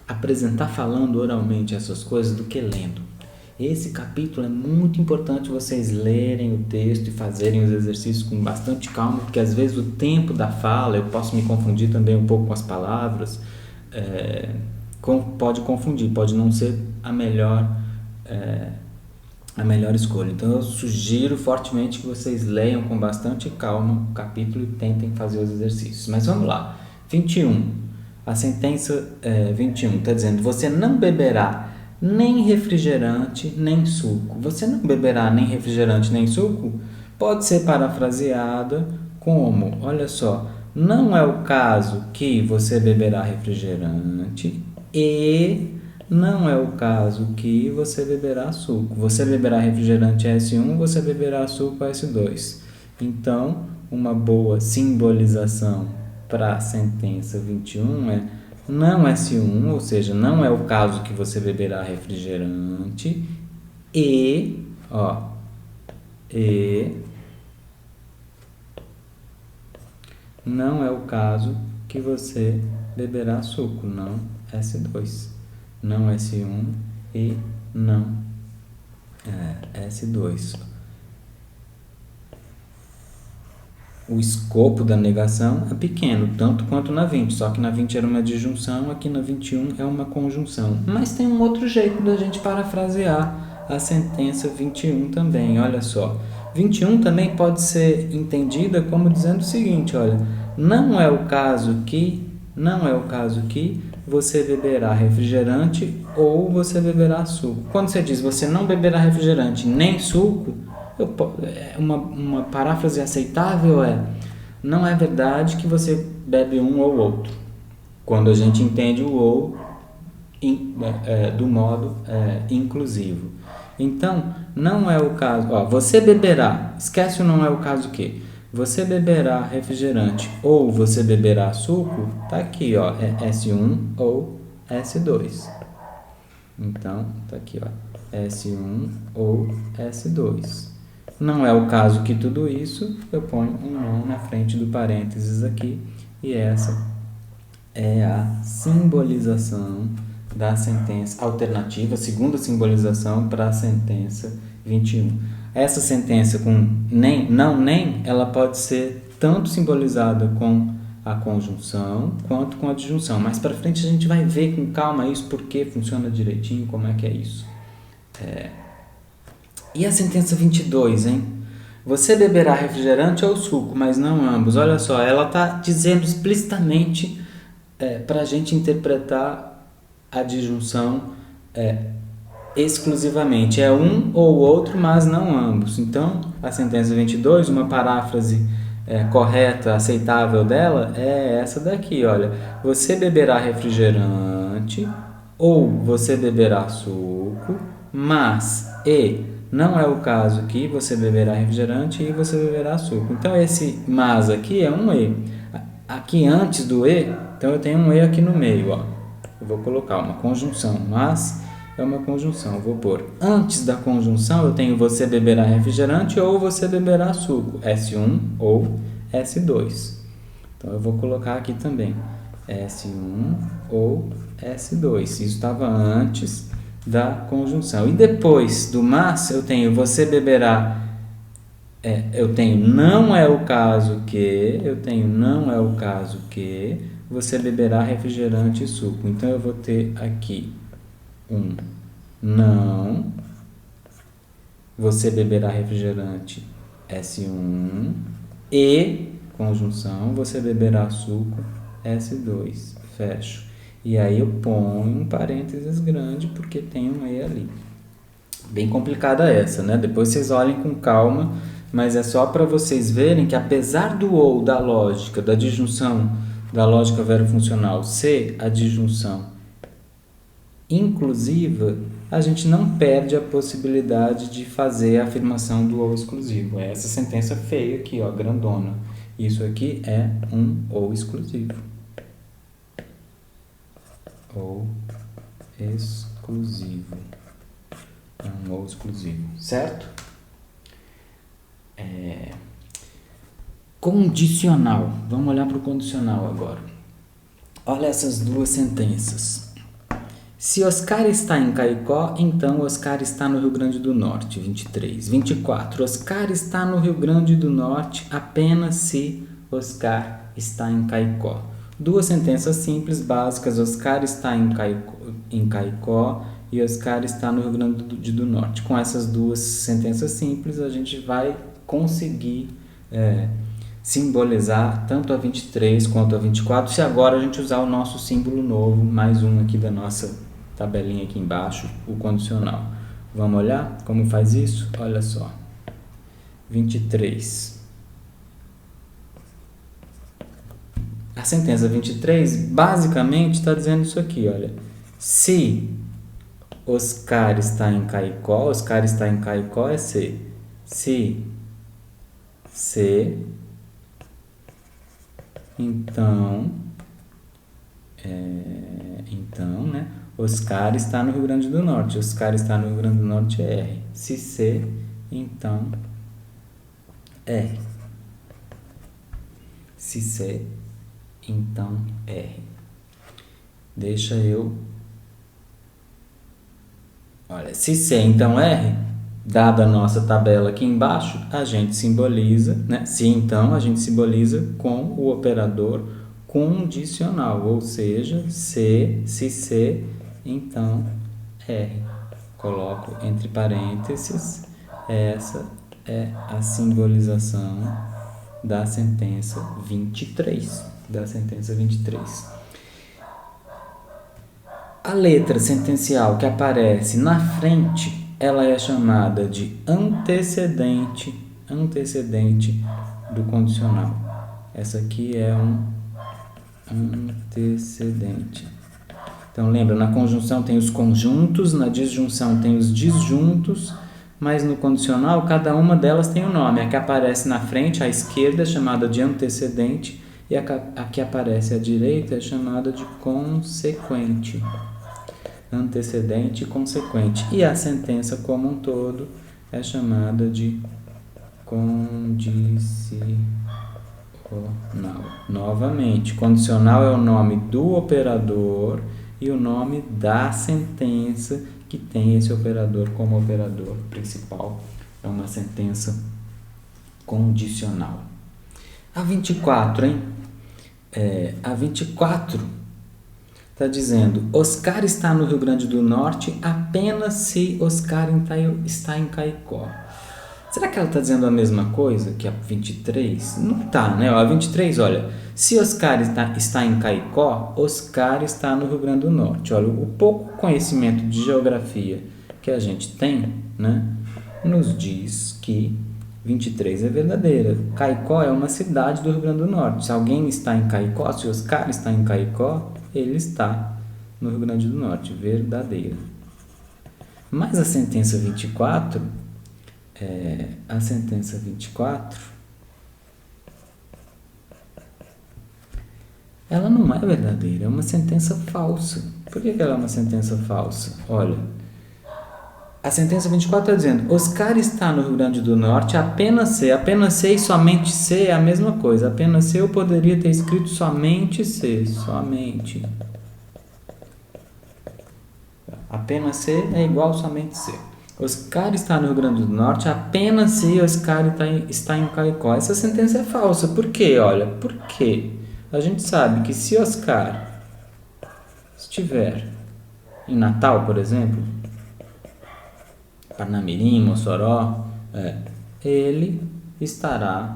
[SPEAKER 1] apresentar falando oralmente essas coisas do que lendo. Esse capítulo é muito importante vocês lerem o texto e fazerem os exercícios com bastante calma, porque às vezes o tempo da fala, eu posso me confundir também um pouco com as palavras, pode confundir, pode não ser a melhor escolha. Então eu sugiro fortemente que vocês leiam com bastante calma o capítulo e tentem fazer os exercícios. Mas vamos lá. 21. A sentença 21 está dizendo: você não beberá nem refrigerante nem suco. Você não beberá nem refrigerante nem suco pode ser parafraseada como, olha só, não é o caso que você beberá refrigerante e não é o caso que você beberá suco. Você beberá refrigerante S1, você beberá suco S2. Então, uma boa simbolização para a sentença 21 é não S1, ou seja, não é o caso que você beberá refrigerante e não é o caso que você beberá suco, não S2. Não S1 e não S2. O escopo da negação é pequeno, tanto quanto na 20, só que na 20 era uma disjunção, aqui na 21 é uma conjunção. Mas tem um outro jeito da gente parafrasear a sentença 21 também, olha só. 21 também pode ser entendida como dizendo o seguinte, olha, não é o caso que você beberá refrigerante ou você beberá suco. Quando você diz você não beberá refrigerante nem suco, uma paráfrase aceitável não é verdade que você bebe um ou outro. Quando a gente entende o ou do modo inclusivo. Então, não é o caso... você beberá, esquece o não é o caso que... Você beberá refrigerante ou você beberá suco, tá aqui, é S1 ou S2. Então, tá aqui, S1 ou S2. Não é o caso que tudo isso, eu ponho um não na frente do parênteses aqui, e essa é a simbolização da sentença alternativa, a segunda simbolização para a sentença 21. Essa sentença com nem, não, nem, ela pode ser tanto simbolizada com a conjunção quanto com a disjunção. Mais para frente a gente vai ver com calma isso, porque funciona direitinho, como é que é isso. E a sentença 22, hein? Você beberá refrigerante ou suco, mas não ambos. Olha só, ela está dizendo explicitamente para a gente interpretar a disjunção exclusivamente. É um ou outro, mas não ambos. Então, a sentença 22, uma paráfrase correta, aceitável dela, é essa daqui, olha. Você beberá refrigerante ou você beberá suco, mas não é o caso que você beberá refrigerante e você beberá suco. Então, esse mas aqui é um e. Aqui antes do e, então eu tenho um e aqui no meio, ó. Eu vou colocar uma conjunção, mas é uma conjunção. Eu vou pôr antes da conjunção, eu tenho você beberá refrigerante ou você beberá suco, S1 ou S2. Então, eu vou colocar aqui também S1 ou S2. Isso estava antes da conjunção. E depois do mas, eu tenho você beberá, eu tenho não é o caso que, você beberá refrigerante e suco. Então, eu vou ter aqui um não, você beberá refrigerante S1 e, conjunção, você beberá suco S2, fecho. E aí eu ponho um parênteses grande porque tem um e ali. Bem complicada essa, né? Depois vocês olhem com calma, mas é só para vocês verem que apesar do ou da lógica da disjunção da lógica verbofuncional ser a disjunção inclusiva, a gente não perde a possibilidade de fazer a afirmação do ou exclusivo. É essa sentença feia aqui, ó, grandona. Isso aqui é um ou exclusivo. Ou exclusivo. É um ou exclusivo, certo? Condicional. Vamos olhar para o condicional agora. Olha essas duas sentenças. Se Oscar está em Caicó, então Oscar está no Rio Grande do Norte. 23. 24. Oscar está no Rio Grande do Norte apenas se Oscar está em Caicó. Duas sentenças simples, básicas. Oscar está em Caicó e Oscar está no Rio Grande do Norte. Com essas duas sentenças simples, a gente vai conseguir simbolizar tanto a 23 quanto a 24, se agora a gente usar o nosso símbolo novo, mais um aqui da nossa tabelinha aqui embaixo, o condicional. Vamos olhar como faz isso? Olha só. 23. A sentença 23 basicamente está dizendo isso aqui, olha. Se Oscar está em Caicó, Oscar está em Caicó é se. Se então, né? Oscar está no Rio Grande do Norte. Oscar está no Rio Grande do Norte é R. Se C, então R. Se C, então R. Deixa eu... Olha, se C, então R, dada a nossa tabela aqui embaixo, a gente simboliza, né? Se então, a gente simboliza com o operador condicional, ou seja, se C, então R. Coloco entre parênteses, essa é a simbolização da sentença 23. A letra sentencial que aparece na frente, ela é chamada de antecedente do condicional. Essa aqui é um antecedente. Então, lembra, na conjunção tem os conjuntos, na disjunção tem os disjuntos, mas no condicional, cada uma delas tem um nome. A que aparece na frente, à esquerda, é chamada de antecedente, e a que aparece à direita é chamada de consequente. Antecedente e consequente. E a sentença como um todo é chamada de condicional. Novamente, condicional é o nome do operador e o nome da sentença que tem esse operador como operador principal. É uma sentença condicional. A 24, hein? A 24 está dizendo: Oscar está no Rio Grande do Norte apenas se Oscar está em Caicó. Será que ela está dizendo a mesma coisa que a 23? Não está, né? A 23, olha, se Oscar está em Caicó, Oscar está no Rio Grande do Norte. Olha, o pouco conhecimento de geografia que a gente tem, né, nos diz que 23 é verdadeira. Caicó é uma cidade do Rio Grande do Norte. Se alguém está em Caicó, se Oscar está em Caicó, ele está no Rio Grande do Norte. Verdadeira. Mas a sentença 24... a sentença 24, ela não é verdadeira, é uma sentença falsa. Por que ela é uma sentença falsa? Olha, a sentença 24 está dizendo: Oscar está no Rio Grande do Norte apenas C e somente C é a mesma coisa. Apenas C eu poderia ter escrito somente C, somente. Apenas C é igual somente C. Oscar está no Rio Grande do Norte apenas se Oscar está em Caicó. Essa sentença é falsa. Por quê? Olha, por quê? A gente sabe que se Oscar estiver em Natal, por exemplo, Parnamirim, Mossoró, ele estará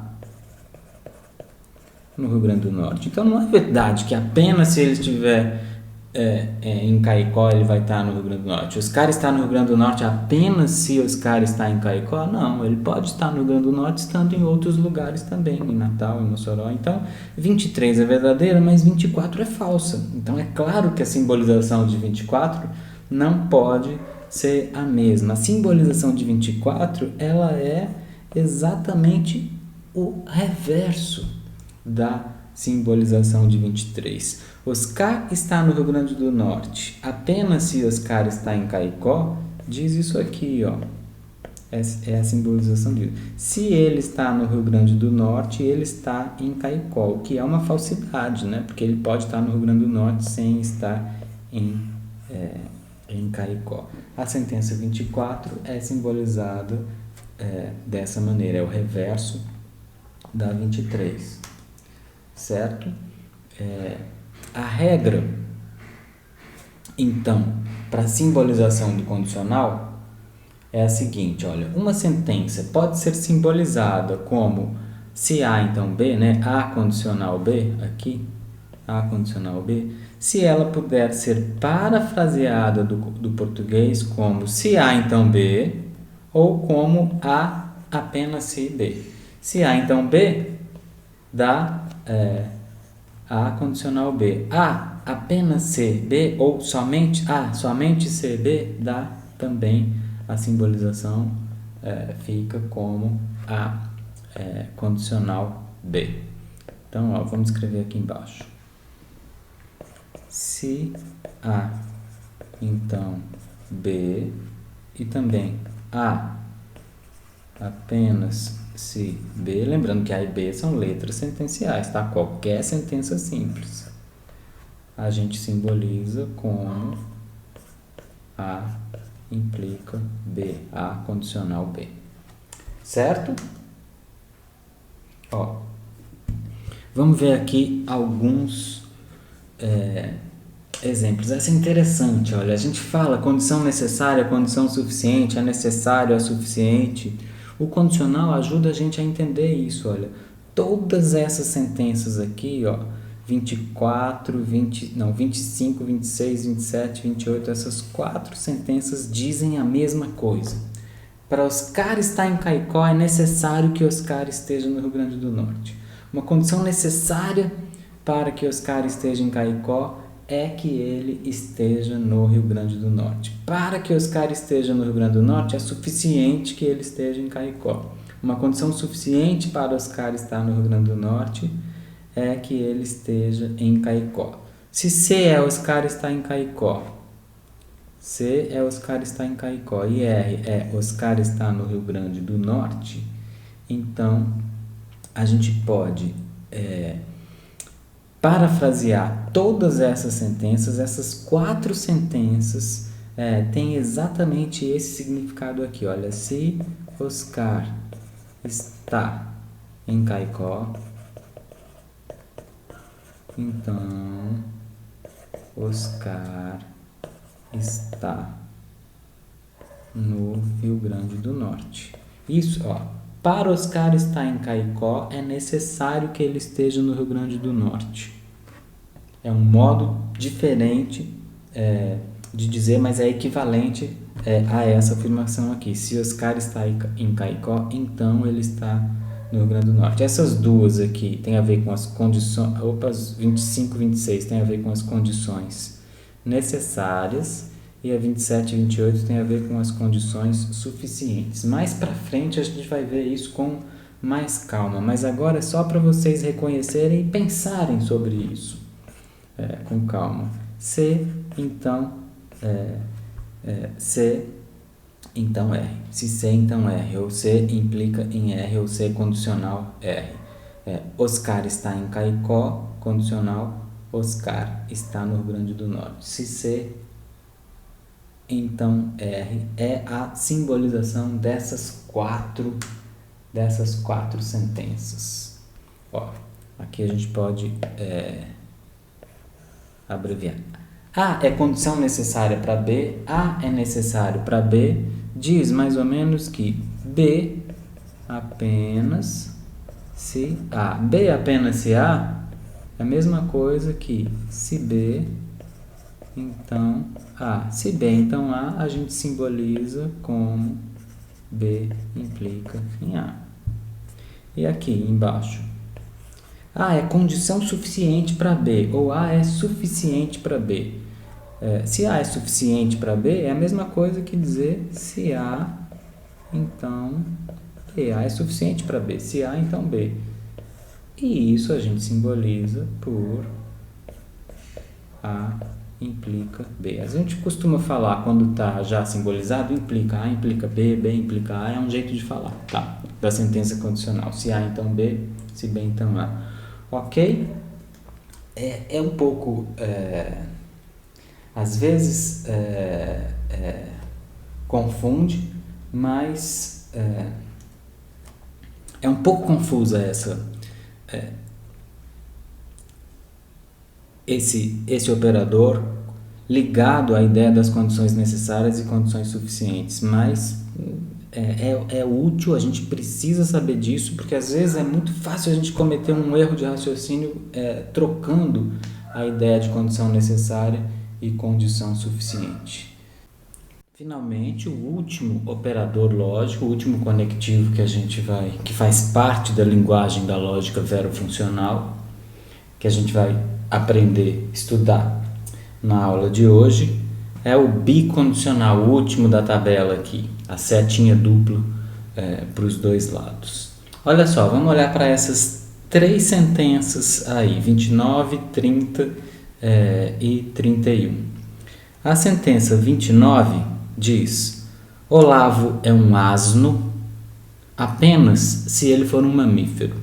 [SPEAKER 1] no Rio Grande do Norte. Então não é verdade que apenas se ele estiver em Caicó, ele vai estar no Rio Grande do Norte. Oscar está no Rio Grande do Norte apenas se Oscar está em Caicó? Não, ele pode estar no Rio Grande do Norte estando em outros lugares também, em Natal, em Mossoró. Então, 23 é verdadeira, mas 24 é falsa. Então, é claro que a simbolização de 24 não pode ser a mesma. A simbolização de 24, ela é exatamente o reverso da simbolização de 23. Oscar está no Rio Grande do Norte apenas se Oscar está em Caicó, diz isso aqui, ó. É a simbolização disso. Se ele está no Rio Grande do Norte, ele está em Caicó, o que é uma falsidade, né? Porque ele pode estar no Rio Grande do Norte sem estar em Caicó. A sentença 24 é simbolizada dessa maneira, é o reverso da 23, certo? A regra, então, para a simbolização do condicional é a seguinte, olha, uma sentença pode ser simbolizada como se A, então B, né? A condicional B, aqui, A condicional B, se ela puder ser parafraseada do português como se A, então B, ou como A apenas se B. Se A, então B, dá A condicional B. A apenas C, B, ou somente A, somente C, B, dá também a simbolização, fica como A condicional B. Então, ó, vamos escrever aqui embaixo. Se A, então B, e também A apenas se B, lembrando que A e B são letras sentenciais, tá? Qualquer sentença simples a gente simboliza como A implica B, A condicional B, certo? Ó, vamos ver aqui alguns exemplos. Essa é interessante, olha, a gente fala condição necessária, condição suficiente, é necessário, é suficiente. O condicional ajuda a gente a entender isso, olha. Todas essas sentenças aqui, ó, 25, 26, 27, 28, essas 4 sentenças dizem a mesma coisa. Para Oscar estar em Caicó, é necessário que Oscar esteja no Rio Grande do Norte. Uma condição necessária para que Oscar esteja em Caicó é que ele esteja no Rio Grande do Norte. Para que Oscar esteja no Rio Grande do Norte, é suficiente que ele esteja em Caicó. Uma condição suficiente para Oscar estar no Rio Grande do Norte é que ele esteja em Caicó. Se C é Oscar está em Caicó, C é Oscar está em Caicó e R é Oscar está no Rio Grande do Norte, então a gente pode parafrasear todas essas sentenças, essas 4 sentenças têm exatamente esse significado aqui. Olha, se Oscar está em Caicó, então Oscar está no Rio Grande do Norte. Isso, ó. Para Oscar estar em Caicó, é necessário que ele esteja no Rio Grande do Norte. É um modo diferente de dizer, mas é equivalente a essa afirmação aqui. Se Oscar está em Caicó, então ele está no Rio Grande do Norte. Essas duas aqui tem a ver com as condições... Opas, 25 e 26 tem a ver com as condições necessárias e a 27 e 28 tem a ver com as condições suficientes. Mais para frente a gente vai ver isso com mais calma, mas agora é só para vocês reconhecerem e pensarem sobre isso com calma. C, então C, então R. Se C, então R, ou C implica em R, ou C condicional R. Oscar está em Caicó, condicional Oscar está no Rio Grande do Norte. Se C, então R, é a simbolização dessas quatro sentenças. Ó, aqui a gente pode abreviar. A é condição necessária para B, A é necessário para B, diz mais ou menos que B apenas se A. B apenas se A é a mesma coisa que se B então A. Se B, então A, a gente simboliza como B implica em A. E aqui embaixo, A é condição suficiente para B, ou A é suficiente para B. Se A é suficiente para B, é a mesma coisa que dizer se A, então B. A é suficiente para B, se A, então B. E isso a gente simboliza por A implica B. A gente costuma falar, quando está já simbolizado, implica A, implica B, B implica A, é um jeito de falar, tá? Da sentença condicional. Se A, então B, se B, então A. Ok? É um pouco... às vezes confunde, mas é um pouco confusa esse operador ligado à ideia das condições necessárias e condições suficientes, mas é útil, a gente precisa saber disso, porque às vezes é muito fácil a gente cometer um erro de raciocínio trocando a ideia de condição necessária e condição suficiente. Finalmente, o último operador lógico, o último conectivo que faz parte da linguagem da lógica verofuncional, que a gente vai aprender, estudar na aula de hoje, é o bicondicional, o último da tabela aqui, a setinha dupla para os dois lados. Olha só, vamos olhar para essas três sentenças aí, 29, 30 e 31. A sentença 29 diz: Olavo é um asno apenas se ele for um mamífero.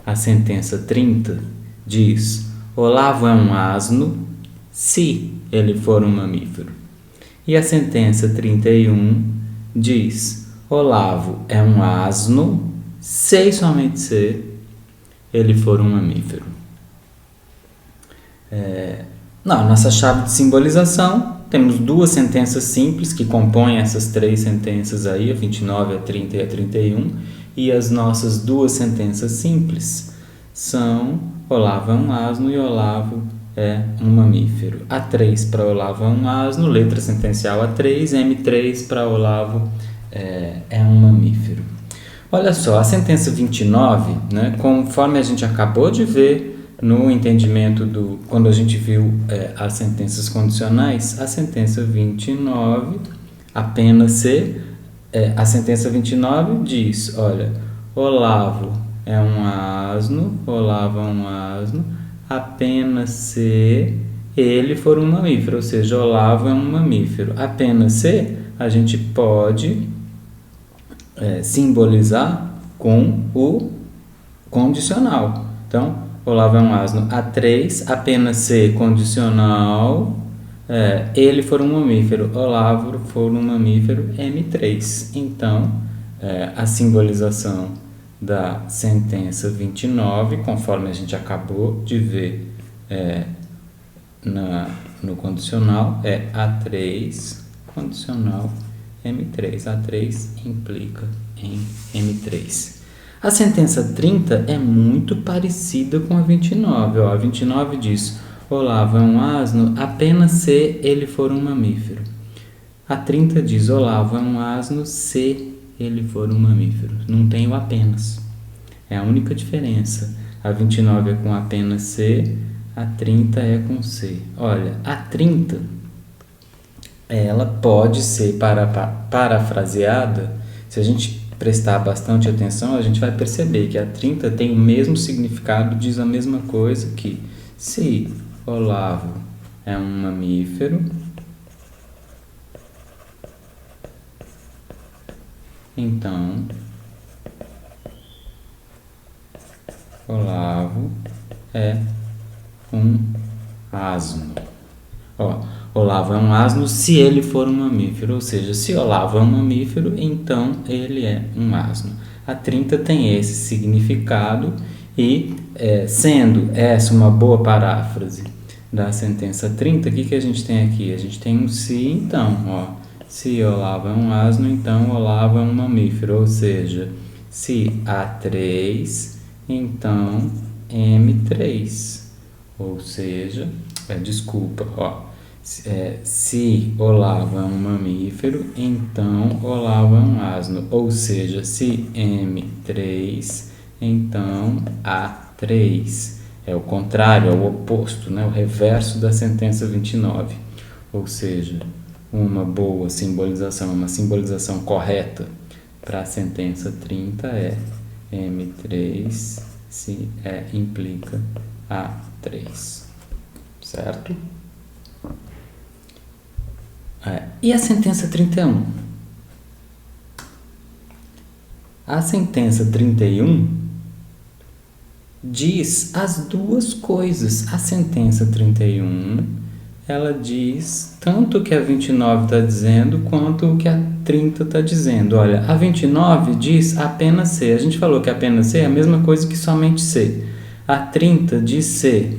[SPEAKER 1] A sentença 30 diz: Olavo é um asno se ele for um mamífero. E a sentença 31 diz: Olavo é um asno se e somente se ele for um mamífero. Na nossa chave de simbolização, temos duas sentenças simples que compõem essas três sentenças aí, a 29, a 30 e a 31, e as nossas duas sentenças simples são Olavo é um asno e Olavo é um mamífero. A3 para Olavo é um asno, letra sentencial A3, M3 para Olavo é um mamífero. Olha só, a sentença 29, né, conforme a gente acabou de ver no entendimento quando a gente viu as sentenças condicionais, a sentença 29, apenas se, a sentença 29 diz, olha, Olavo é um asno, apenas se ele for um mamífero, ou seja, Olavo é um mamífero. Apenas se a gente pode simbolizar com o condicional. Então, Olavo é um asno A3, apenas se condicional, ele for um mamífero, Olavo for um mamífero M3. Então, a simbolização da sentença 29, conforme a gente acabou de ver no condicional, é A3, condicional M3. A3 implica em M3. A sentença 30 é muito parecida com a 29. A 29 diz, Olavo é um asno apenas se ele for um mamífero. A 30 diz, Olavo é um asno se ele for um mamífero. Não tem o apenas. É a única diferença. A 29 é com apenas se, a 30 é com se. Olha, a 30, ela pode ser parafraseada. Se a gente prestar bastante atenção, a gente vai perceber que a 30 tem o mesmo significado, diz a mesma coisa que se Olavo é um mamífero, então Olavo é um asno. Olavo é um asno se ele for um mamífero, ou seja, se Olavo é um mamífero, então ele é um asno. A 30 tem esse significado e, sendo essa uma boa paráfrase da sentença 30, o que a gente tem aqui? A gente tem um se, então, se Olavo é um asno, então Olavo é um mamífero, ou seja, se A3, então M3, ou seja, Se Olavo é um mamífero, então Olavo é um asno. Ou seja, se M3, então A3. É o contrário, é o oposto, né? O reverso da sentença 29. Ou seja, uma boa simbolização, uma simbolização correta para a sentença 30 é M3 se implica A3. Certo? E a sentença 31? A sentença 31 diz as duas coisas. A sentença 31, ela diz tanto o que a 29 está dizendo, quanto o que a 30 está dizendo. Olha, a 29 diz apenas C. A gente falou que apenas C é a mesma coisa que somente C. A 30 diz C.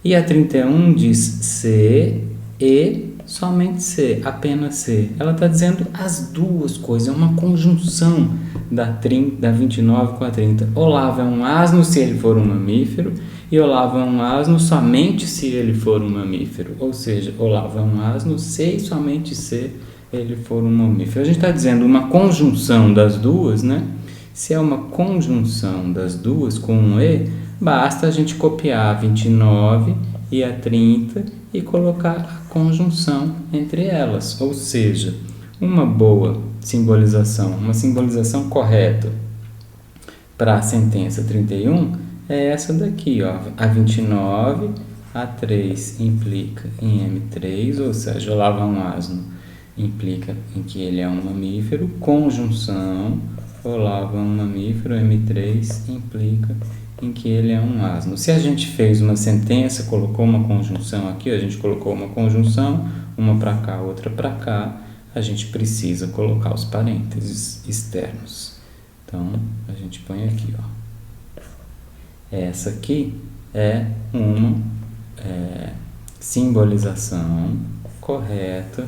[SPEAKER 1] E a 31 diz C e somente C, apenas C. Ela está dizendo as duas coisas, é uma conjunção da 29 com a 30. Olavo é um asno se ele for um mamífero, e Olavo é um asno somente se ele for um mamífero. Ou seja, Olavo é um asno se e somente se ele for um mamífero. A gente está dizendo uma conjunção das duas, né? Se é uma conjunção das duas com um E, basta a gente copiar a 29 e a 30 e colocar a conjunção entre elas. Ou seja, uma boa simbolização, uma simbolização correta para a sentença 31 é essa daqui, ó. A 29, a 3 implica em M3, ou seja, Olavo é um asno, implica em que ele é um mamífero, conjunção, Olavo é um mamífero, M3 implica em que ele é um asno. Se a gente fez uma sentença, colocou uma conjunção aqui, a gente colocou uma conjunção, uma para cá, outra para cá, a gente precisa colocar os parênteses externos. Então, a gente põe aqui, ó. Essa aqui é uma simbolização correta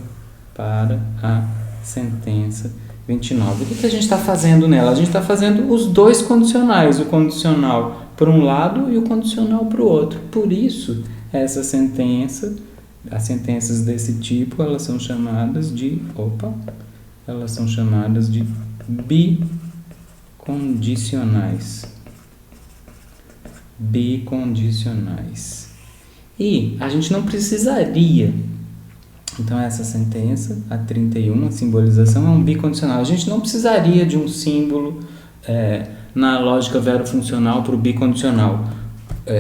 [SPEAKER 1] para a sentença 29. O que a gente está fazendo nela? A gente está fazendo os dois condicionais, o condicional para um lado e o condicional para o outro. Por isso, as sentenças desse tipo, elas são chamadas de bicondicionais. Bicondicionais. E a gente não precisaria. Então, essa sentença, a 31, a simbolização, é um bicondicional. A gente não precisaria de um símbolo na lógica verofuncional para o bicondicional,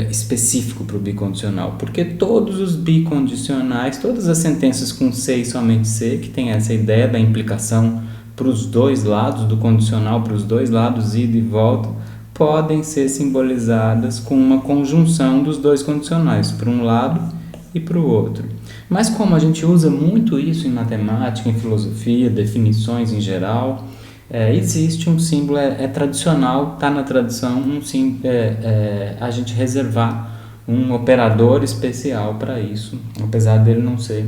[SPEAKER 1] específico para o bicondicional, porque todos os bicondicionais, todas as sentenças com C e somente C, que tem essa ideia da implicação para os dois lados, do condicional para os dois lados, ida e volta, podem ser simbolizadas com uma conjunção dos dois condicionais, para um lado e para o outro. Mas como a gente usa muito isso em matemática, em filosofia, definições em geral, existe um símbolo, é tradicional, está na tradição, a gente reservar um operador especial para isso, apesar dele não ser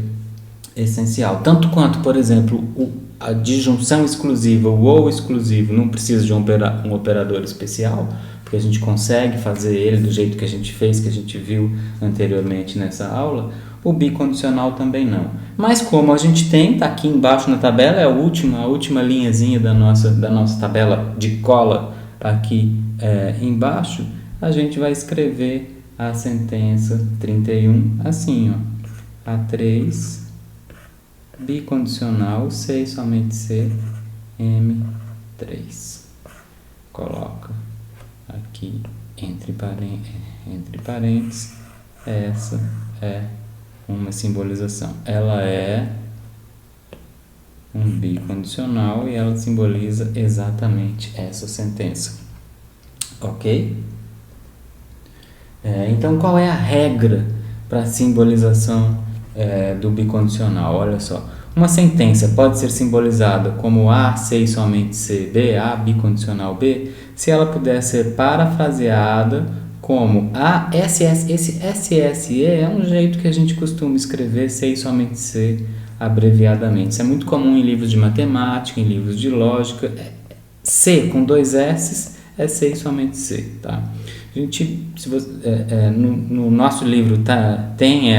[SPEAKER 1] essencial. Tanto quanto, por exemplo, a disjunção exclusiva, o ou exclusivo, não precisa de um operador especial, porque a gente consegue fazer ele do jeito que a gente fez, que a gente viu anteriormente nessa aula. O bicondicional também não. Mas como a gente tem, está aqui embaixo na tabela, é a última linhazinha da nossa tabela de cola aqui embaixo, a gente vai escrever a sentença 31 assim, ó. A3, bicondicional, C e somente C, M3. Coloca aqui entre parênteses, essa é uma simbolização. Ela é um bicondicional e ela simboliza exatamente essa sentença. Ok? Então, qual é a regra para a simbolização do bicondicional? Olha só. Uma sentença pode ser simbolizada como A, C e somente C, B, A, bicondicional B, se ela puder ser parafraseada como A, SS. Esse SSE é um jeito que a gente costuma escrever C e somente C abreviadamente. Isso é muito comum em livros de matemática, em livros de lógica. C com 2 S é C e somente C, tá? A gente, no nosso livro tem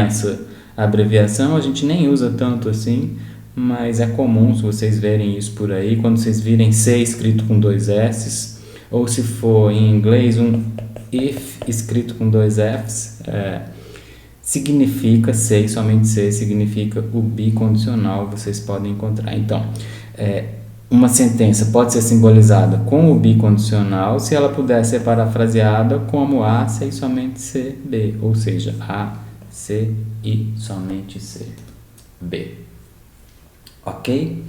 [SPEAKER 1] A abreviação a gente nem usa tanto assim, mas é comum se vocês verem isso por aí, quando vocês virem C escrito com 2 S's, ou se for em inglês um if escrito com 2 F's, significa C, e somente C significa o bicondicional, vocês podem encontrar. Então, uma sentença pode ser simbolizada com o bicondicional se ela puder ser parafraseada como A, C e somente C, B, ou seja, A, C e somente C, B. Ok?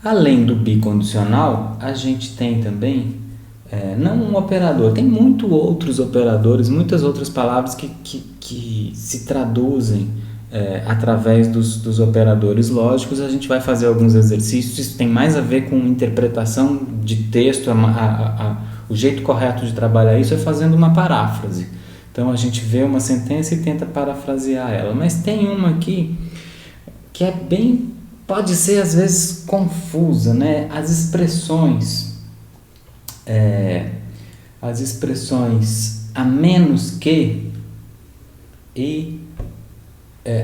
[SPEAKER 1] Além do bicondicional, a gente tem também, não um operador, tem muitos outros operadores, muitas outras palavras que se traduzem através dos operadores lógicos. A gente vai fazer alguns exercícios, isso tem mais a ver com interpretação de texto, o jeito correto de trabalhar isso é fazendo uma paráfrase. Então a gente vê uma sentença e tenta parafrasear ela, mas tem uma aqui que é bem, pode ser às vezes confusa, né? As expressões a menos que e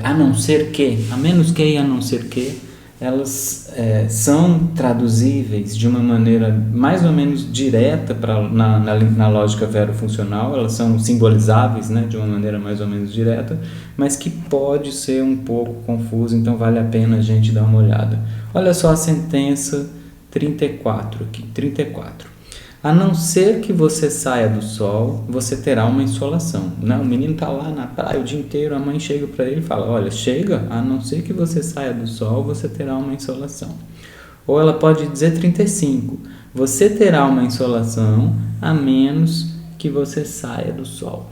[SPEAKER 1] a não ser que, a menos que e a não ser que, elas são traduzíveis de uma maneira mais ou menos direta na lógica verofuncional, elas são simbolizáveis, né, de uma maneira mais ou menos direta, mas que pode ser um pouco confusa, então vale a pena a gente dar uma olhada. Olha só a sentença 34 aqui, 34. A não ser que você saia do sol, você terá uma insolação. Né? O menino está lá na praia o dia inteiro, a mãe chega para ele e fala, olha, chega, a não ser que você saia do sol, você terá uma insolação. Ou ela pode dizer 35, você terá uma insolação a menos que você saia do sol.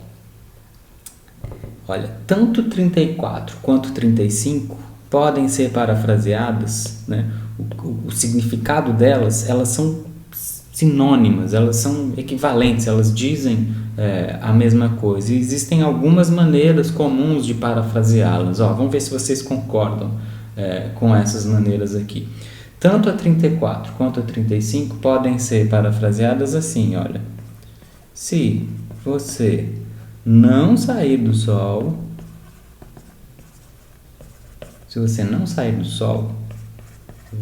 [SPEAKER 1] Olha, tanto 34 quanto 35 podem ser parafraseadas, né? O significado delas, elas são sinônimas, elas são equivalentes, elas dizem a mesma coisa. E existem algumas maneiras comuns de parafraseá-las. Vamos ver se vocês concordam com essas maneiras aqui. Tanto a 34 quanto a 35 podem ser parafraseadas assim, olha. Se você não sair do sol,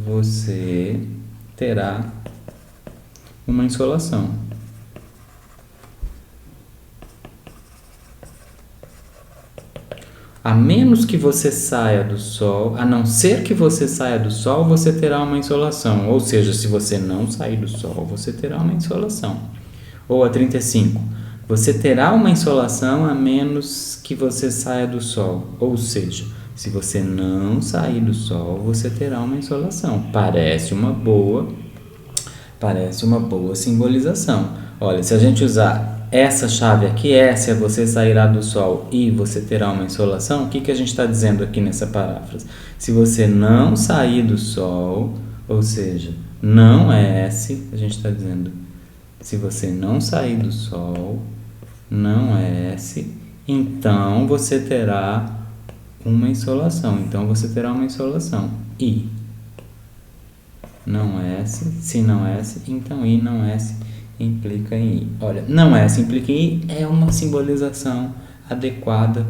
[SPEAKER 1] você terá uma insolação. A menos que você saia do sol, a não ser que você saia do sol, você terá uma insolação. Ou seja, se você não sair do sol, você terá uma insolação. Ou a 35. Você terá uma insolação a menos que você saia do sol. Ou seja, se você não sair do sol, você terá uma insolação. Parece uma boa simbolização. Olha, se a gente usar essa chave aqui, essa é você sairá do sol e você terá uma insolação, o que a gente está dizendo aqui nessa paráfrase? Se você não sair do sol, ou seja, não é S, a gente está dizendo, se você não sair do sol, não é S, então você terá uma insolação. I não S, se não S, então I não S implica em I. Olha, não S implica em I é uma simbolização adequada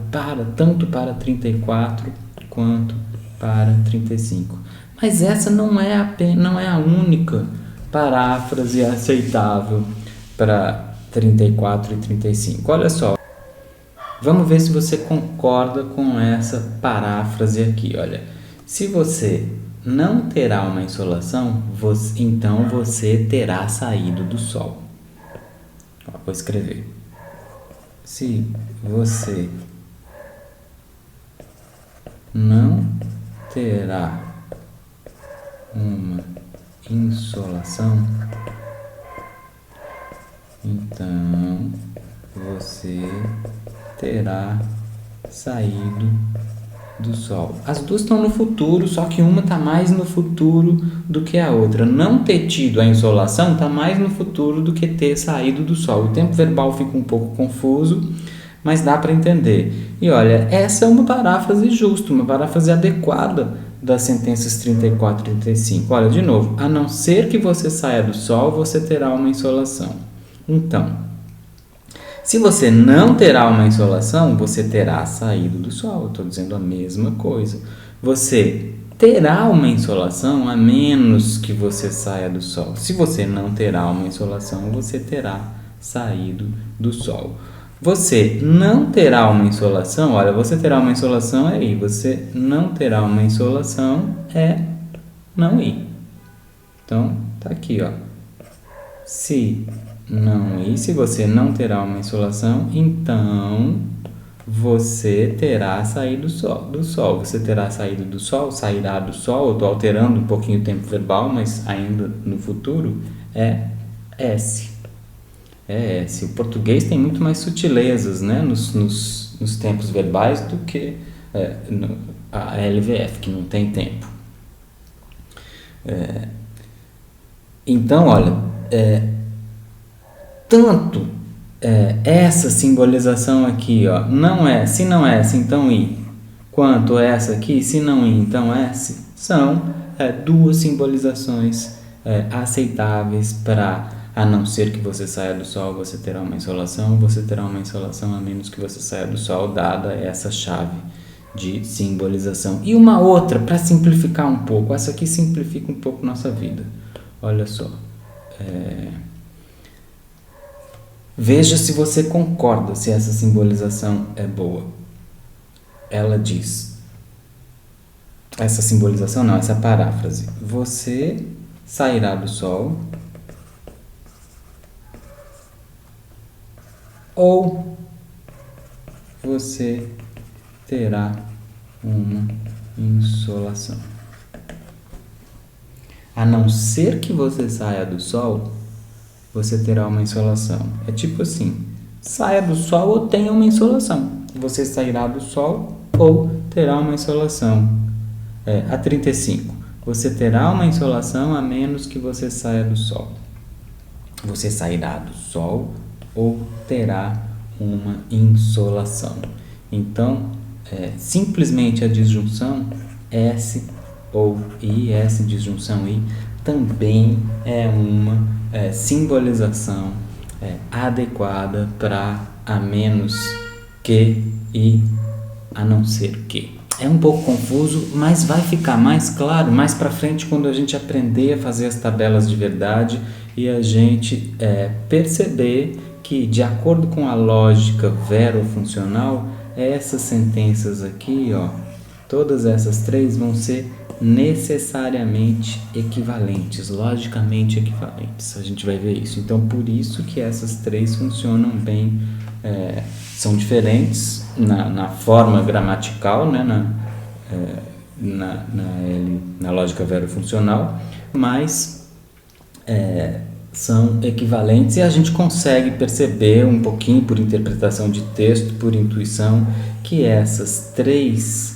[SPEAKER 1] tanto para 34 quanto para 35. Mas essa não é a única paráfrase aceitável para 34 e 35. Olha só, vamos ver se você concorda com essa paráfrase aqui. Olha, se você não terá uma insolação, então você terá saído do sol. Vou escrever. Se você não terá uma insolação, então você terá saído do sol. As duas estão no futuro, só que uma está mais no futuro do que a outra. Não ter tido a insolação está mais no futuro do que ter saído do sol. O tempo verbal fica um pouco confuso, mas dá para entender. E olha, essa é uma paráfrase justa, uma paráfrase adequada das sentenças 34 e 35. Olha, de novo, a não ser que você saia do sol, você terá uma insolação. Então, Se você não terá uma insolação, você terá saído do Sol. Eu estou dizendo a mesma coisa. Você terá uma insolação a menos que você saia do Sol. Se você não terá uma insolação, você terá saído do Sol. Você não terá uma insolação, olha, você terá uma insolação é ir, você não terá uma insolação é não ir. Então, tá aqui, ó. Se não ir, se você não terá uma insolação, então você terá saído do Sol. Você terá saído do Sol, sairá do Sol. Eu estou alterando um pouquinho o tempo verbal, mas ainda no futuro é S. É S. O português tem muito mais sutilezas, né, nos tempos verbais do que a LVF, que não tem tempo. Então, olha, tanto essa simbolização aqui, ó, não é, se não S, então I, quanto essa aqui, se não I, então S, são duas simbolizações aceitáveis para, a não ser que você saia do Sol, você terá uma insolação a menos que você saia do Sol, dada essa chave de simbolização. E uma outra, para simplificar um pouco, essa aqui simplifica um pouco nossa vida. Olha só. Veja se você concorda, se essa simbolização é boa. Ela diz, essa simbolização não, essa paráfrase. Você sairá do Sol ou você terá uma insolação. A não ser que você saia do Sol, você terá uma insolação. É tipo assim, saia do Sol ou tenha uma insolação. Você sairá do Sol ou terá uma insolação. A 35. Você terá uma insolação a menos que você saia do Sol. Você sairá do Sol ou terá uma insolação. Então, simplesmente a disjunção S ou I, S disjunção I, também é uma simbolização adequada para a menos que e a não ser que. É um pouco confuso, mas vai ficar mais claro mais para frente quando a gente aprender a fazer as tabelas de verdade e a gente perceber que, de acordo com a lógica verofuncional, essas sentenças aqui, ó, todas essas três vão ser necessariamente equivalentes, logicamente equivalentes. A gente vai ver isso. Então, por isso que essas três funcionam bem, são diferentes na forma gramatical, né, na lógica verofuncional, mas são equivalentes e a gente consegue perceber um pouquinho por interpretação de texto, por intuição, que essas três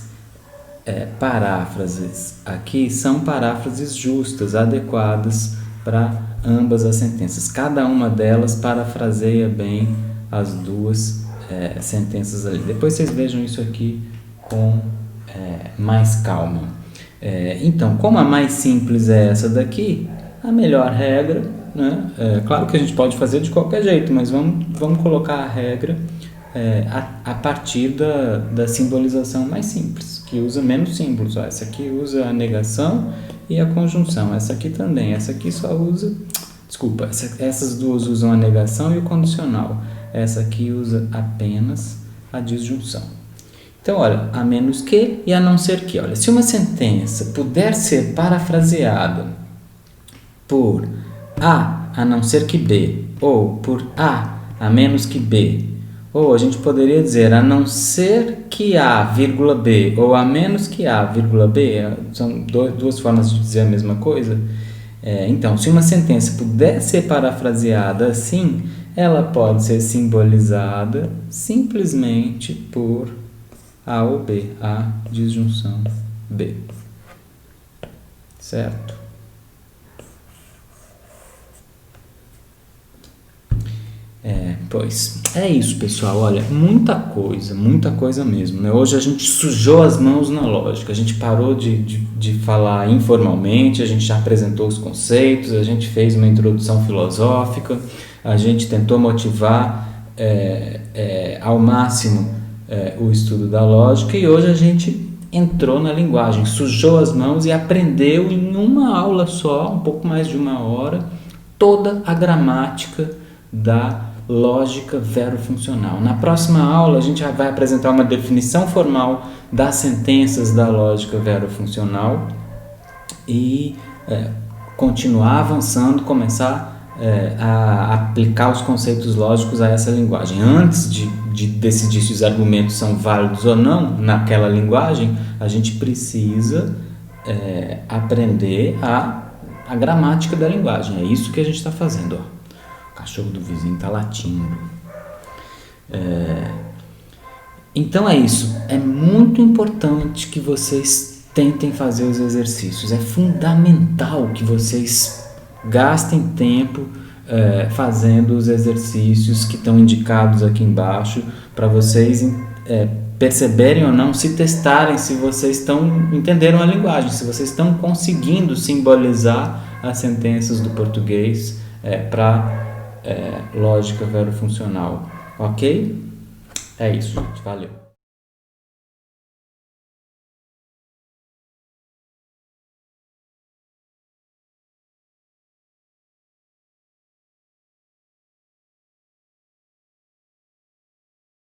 [SPEAKER 1] paráfrases aqui são paráfrases justas, adequadas para ambas as sentenças. Cada uma delas parafraseia bem as duas sentenças ali. Depois vocês vejam isso aqui com mais calma. Então, como a mais simples é essa daqui, a melhor regra, né? Claro que a gente pode fazer de qualquer jeito, mas vamos colocar a regra a partir da simbolização mais simples, que usa menos símbolos. Ó, essa aqui usa a negação e a conjunção. Essa aqui também. Essa aqui só usa... Desculpa, essas duas usam a negação e o condicional. Essa aqui usa apenas a disjunção. Então, olha, a menos que e a não ser que. Olha, se uma sentença puder ser parafraseada por a não ser que B, ou por a menos que B, ou a gente poderia dizer a não ser que A, vírgula B, ou a menos que A, vírgula B, são duas formas de dizer a mesma coisa. Então, se uma sentença puder ser parafraseada assim, ela pode ser simbolizada simplesmente por A ou B, A disjunção B. Certo? Pois é isso, pessoal. Olha, muita coisa mesmo, né? Hoje a gente sujou as mãos na lógica, a gente parou de falar informalmente, a gente já apresentou os conceitos, a gente fez uma introdução filosófica, a gente tentou motivar ao máximo o estudo da lógica, e hoje a gente entrou na linguagem, sujou as mãos e aprendeu em uma aula só, um pouco mais de 1 hora, toda a gramática da lógica verofuncional. Na próxima aula a gente vai apresentar uma definição formal das sentenças da lógica verofuncional e continuar avançando, começar a aplicar os conceitos lógicos a essa linguagem. Antes de decidir se os argumentos são válidos ou não naquela linguagem, a gente precisa aprender a gramática da linguagem. É isso que a gente está fazendo. Ó. O cachorro do vizinho está latindo. Então é isso. É muito importante que vocês tentem fazer os exercícios. É fundamental que vocês gastem tempo fazendo os exercícios que estão indicados aqui embaixo, para vocês perceberem ou não, se testarem, se vocês entenderam a linguagem, se vocês estão conseguindo simbolizar as sentenças do português para lógica verofuncional. Ok? É isso, gente. Valeu.